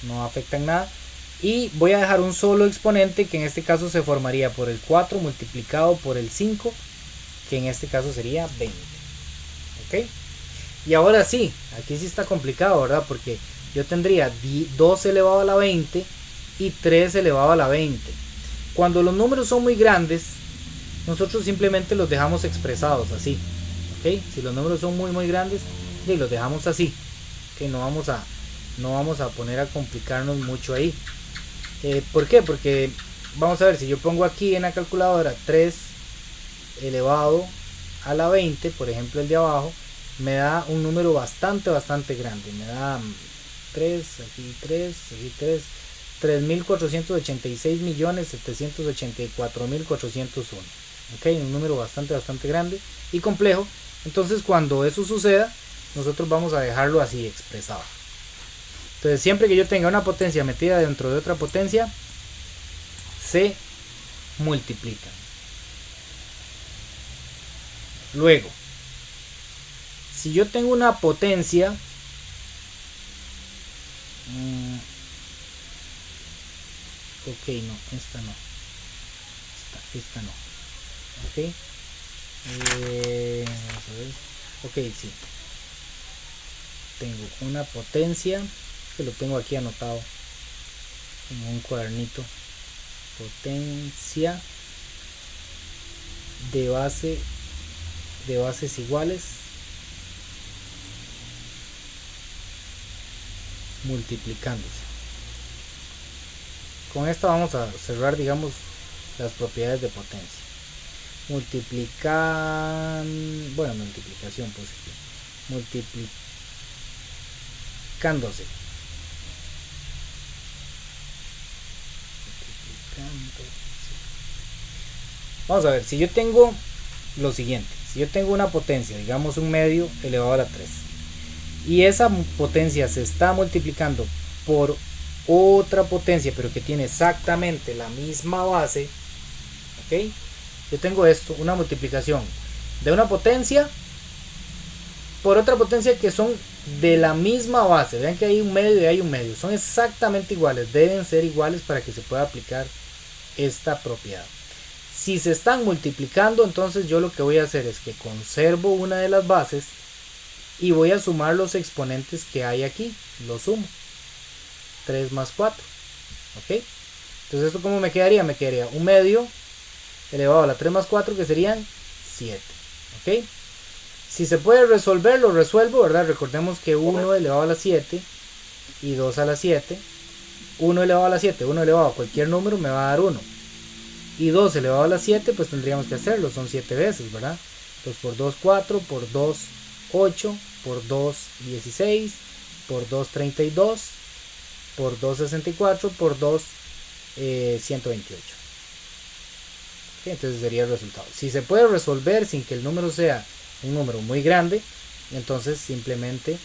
no afecta en nada. Y voy a dejar un solo exponente, que en este caso se formaría por el 4 multiplicado por el 5, que en este caso sería 20. ¿Ok? Y ahora sí, aquí sí está complicado, ¿verdad? Porque yo tendría 2 elevado a la 20 y 3 elevado a la 20. Cuando los números son muy grandes, nosotros simplemente los dejamos expresados así. ¿Ok? Si los números son muy grandes, los dejamos así. ¿Ok? No vamos a poner a complicarnos mucho ahí. ¿Por qué? Porque vamos a ver, si yo pongo aquí en la calculadora 3 elevado a la 20, por ejemplo el de abajo, me da un número bastante grande. Me da 3, aquí 3, aquí 3, 3.486.784.401. ¿Ok? Un número bastante grande y complejo. Entonces cuando eso suceda, nosotros vamos a dejarlo así expresado. Entonces siempre que yo tenga una potencia metida dentro de otra potencia, se multiplican. Luego, si yo tengo una potencia, ok, no, esta no, esta no, ok, vamos a ver, ok, sí, tengo una potencia, que lo tengo aquí anotado en un cuadernito, potencia de bases iguales multiplicándose. Con esto vamos a cerrar, digamos, las propiedades de potencia. multiplicación positiva, multiplicándose. Vamos a ver, si yo tengo lo siguiente, si yo tengo una potencia, digamos un medio elevado a la 3, y esa potencia se está multiplicando por otra potencia, pero que tiene exactamente la misma base, ¿ok? Yo tengo esto, una multiplicación de una potencia por otra potencia que son de la misma base. Vean que hay un medio y hay un medio, son exactamente iguales, deben ser iguales para que se pueda aplicar esta propiedad. Si se están multiplicando, entonces yo lo que voy a hacer es que conservo una de las bases y voy a sumar los exponentes que hay aquí, los sumo. 3 más 4, ¿ok? Entonces esto como me quedaría, un medio elevado a la 3 más 4, que serían 7, ¿ok? Si se puede resolver, lo resuelvo, ¿verdad? Recordemos que 1 elevado a la 7 y 2 a la 7, 1 elevado a la 7, 1 elevado a cualquier número me va a dar 1, y 2 elevado a la 7, pues tendríamos que hacerlo, son 7 veces, ¿verdad? 2 por 2, 4, por 2, 8, por 2, 16, por 2, 32, por 2, 64, por 2, 128. ¿Okay? Entonces sería el resultado. Si se puede resolver sin que el número sea un número muy grande, entonces simplemente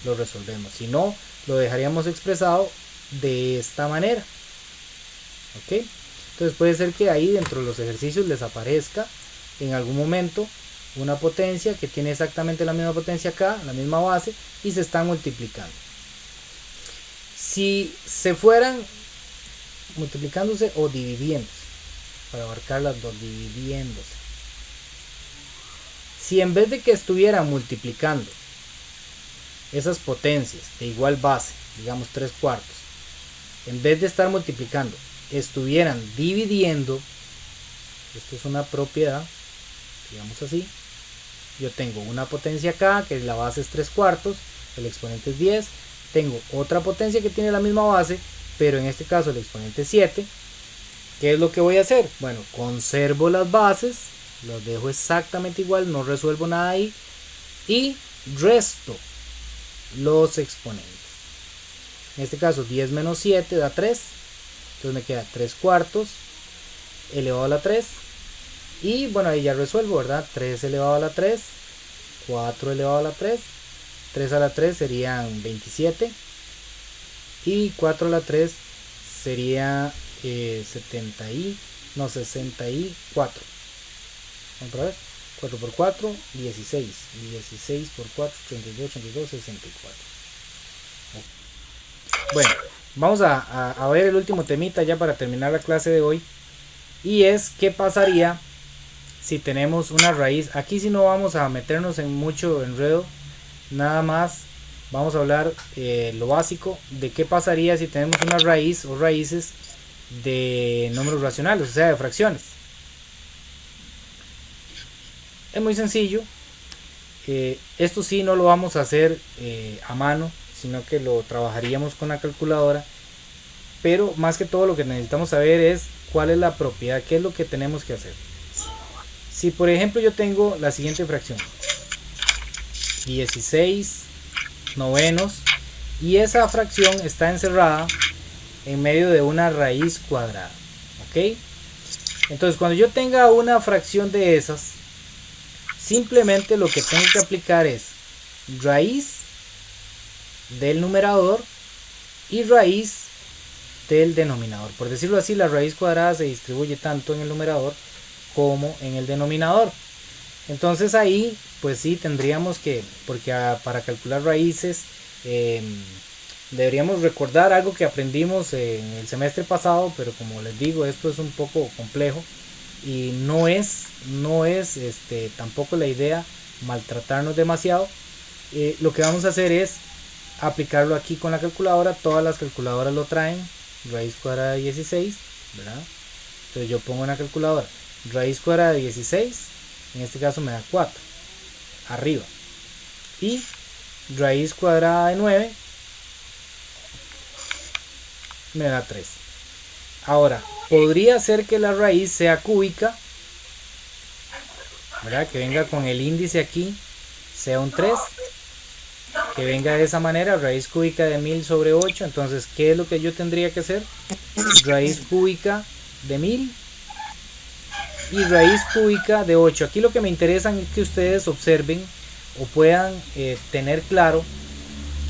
lo resolvemos. Si no, lo dejaríamos expresado de esta manera. ¿Ok? Entonces puede ser que ahí dentro de los ejercicios les aparezca en algún momento una potencia que tiene exactamente la misma potencia acá, la misma base, y se están multiplicando. Si se fueran multiplicándose o dividiéndose, para abarcar las dos, dividiéndose. Si en vez de que estuvieran multiplicando esas potencias de igual base, digamos 3/4, en vez de estar multiplicando, estuvieran dividiendo, esto es una propiedad, digamos así, yo tengo una potencia acá, que la base es 3/4, el exponente es 10, tengo otra potencia que tiene la misma base, pero en este caso el exponente es 7, ¿qué es lo que voy a hacer? Bueno, conservo las bases, las dejo exactamente igual, no resuelvo nada ahí, y resto los exponentes. En este caso 10 menos 7 da 3, entonces me queda 3/4 elevado a la 3, y bueno, ahí ya resuelvo, ¿verdad? 3 elevado a la 3, 4 elevado a la 3, 3 a la 3 serían 27, y 4 a la 3 sería 64. Vamos a ver, 4 por 4, 16, 16 por 4, 32, 82, 64. Bueno, vamos a ver el último temita ya para terminar la clase de hoy, y es qué pasaría si tenemos una raíz. Aquí sí no vamos a meternos en mucho enredo, nada más vamos a hablar lo básico de qué pasaría si tenemos una raíz o raíces de números racionales, o sea, de fracciones. Es muy sencillo. Esto sí no lo vamos a hacer a mano, sino que lo trabajaríamos con la calculadora, pero más que todo lo que necesitamos saber es cuál es la propiedad, qué es lo que tenemos que hacer. Si por ejemplo yo tengo la siguiente fracción, 16 novenos, y esa fracción está encerrada en medio de una raíz cuadrada, ¿ok? Entonces cuando yo tenga una fracción de esas, simplemente lo que tengo que aplicar es raíz del numerador y raíz del denominador. Por decirlo así, la raíz cuadrada se distribuye tanto en el numerador como en el denominador. Entonces ahí pues sí tendríamos que, porque para calcular raíces deberíamos recordar algo que aprendimos en el semestre pasado, pero como les digo, esto es un poco complejo y no es tampoco la idea maltratarnos demasiado. Lo que vamos a hacer es aplicarlo aquí con la calculadora. Todas las calculadoras lo traen, raíz cuadrada de 16, ¿verdad? Entonces yo pongo en la calculadora raíz cuadrada de 16, en este caso me da 4 arriba, y raíz cuadrada de 9 me da 3. Ahora, podría ser que la raíz sea cúbica ¿verdad? Que venga con el índice aquí, sea un 3, que venga de esa manera, raíz cúbica de 1000 sobre 8. Entonces, ¿qué es lo que yo tendría que hacer? Raíz cúbica de 1000 y raíz cúbica de 8. Aquí lo que me interesa es que ustedes observen o puedan tener claro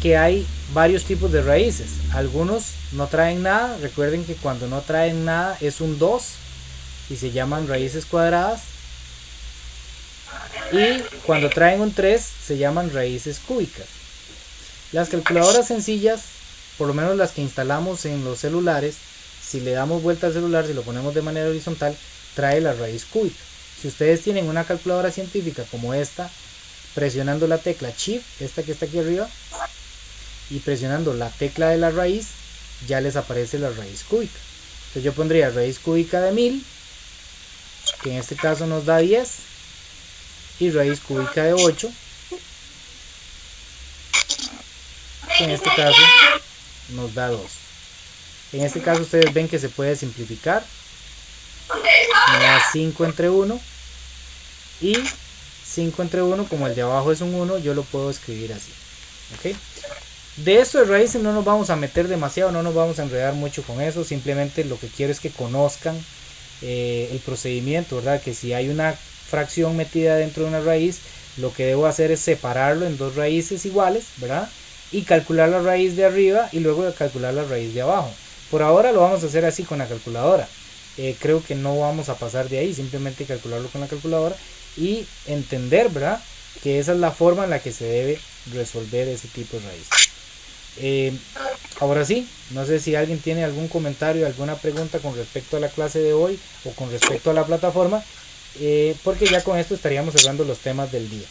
que hay varios tipos de raíces. Algunos no traen nada. Recuerden que cuando no traen nada es un 2 y se llaman raíces cuadradas. Y cuando traen un 3 se llaman raíces cúbicas. Las calculadoras sencillas, por lo menos las que instalamos en los celulares, si le damos vuelta al celular, si lo ponemos de manera horizontal, trae la raíz cúbica. Si ustedes tienen una calculadora científica como esta, presionando la tecla Shift, esta que está aquí arriba, y presionando la tecla de la raíz, ya les aparece la raíz cúbica. Entonces yo pondría raíz cúbica de 1000, que en este caso nos da 10, y raíz cúbica de 8, que en este caso nos da 2. En este caso ustedes ven que se puede simplificar. Me da 5 entre 1, y 5 entre 1, como el de abajo es un 1, yo lo puedo escribir así. ¿Okay? De esto de raíces no nos vamos a meter demasiado, no nos vamos a enredar mucho con eso. Simplemente lo que quiero es que conozcan el procedimiento, ¿verdad? Que si hay una fracción metida dentro de una raíz, lo que debo hacer es separarlo en dos raíces iguales, ¿verdad? Y calcular la raíz de arriba y luego calcular la raíz de abajo. Por ahora lo vamos a hacer así con la calculadora. Creo que no vamos a pasar de ahí, simplemente calcularlo con la calculadora y entender, ¿verdad?, que esa es la forma en la que se debe resolver ese tipo de raíz. Ahora sí, no sé si alguien tiene algún comentario, alguna pregunta con respecto a la clase de hoy o con respecto a la plataforma, porque ya con esto estaríamos cerrando los temas del día.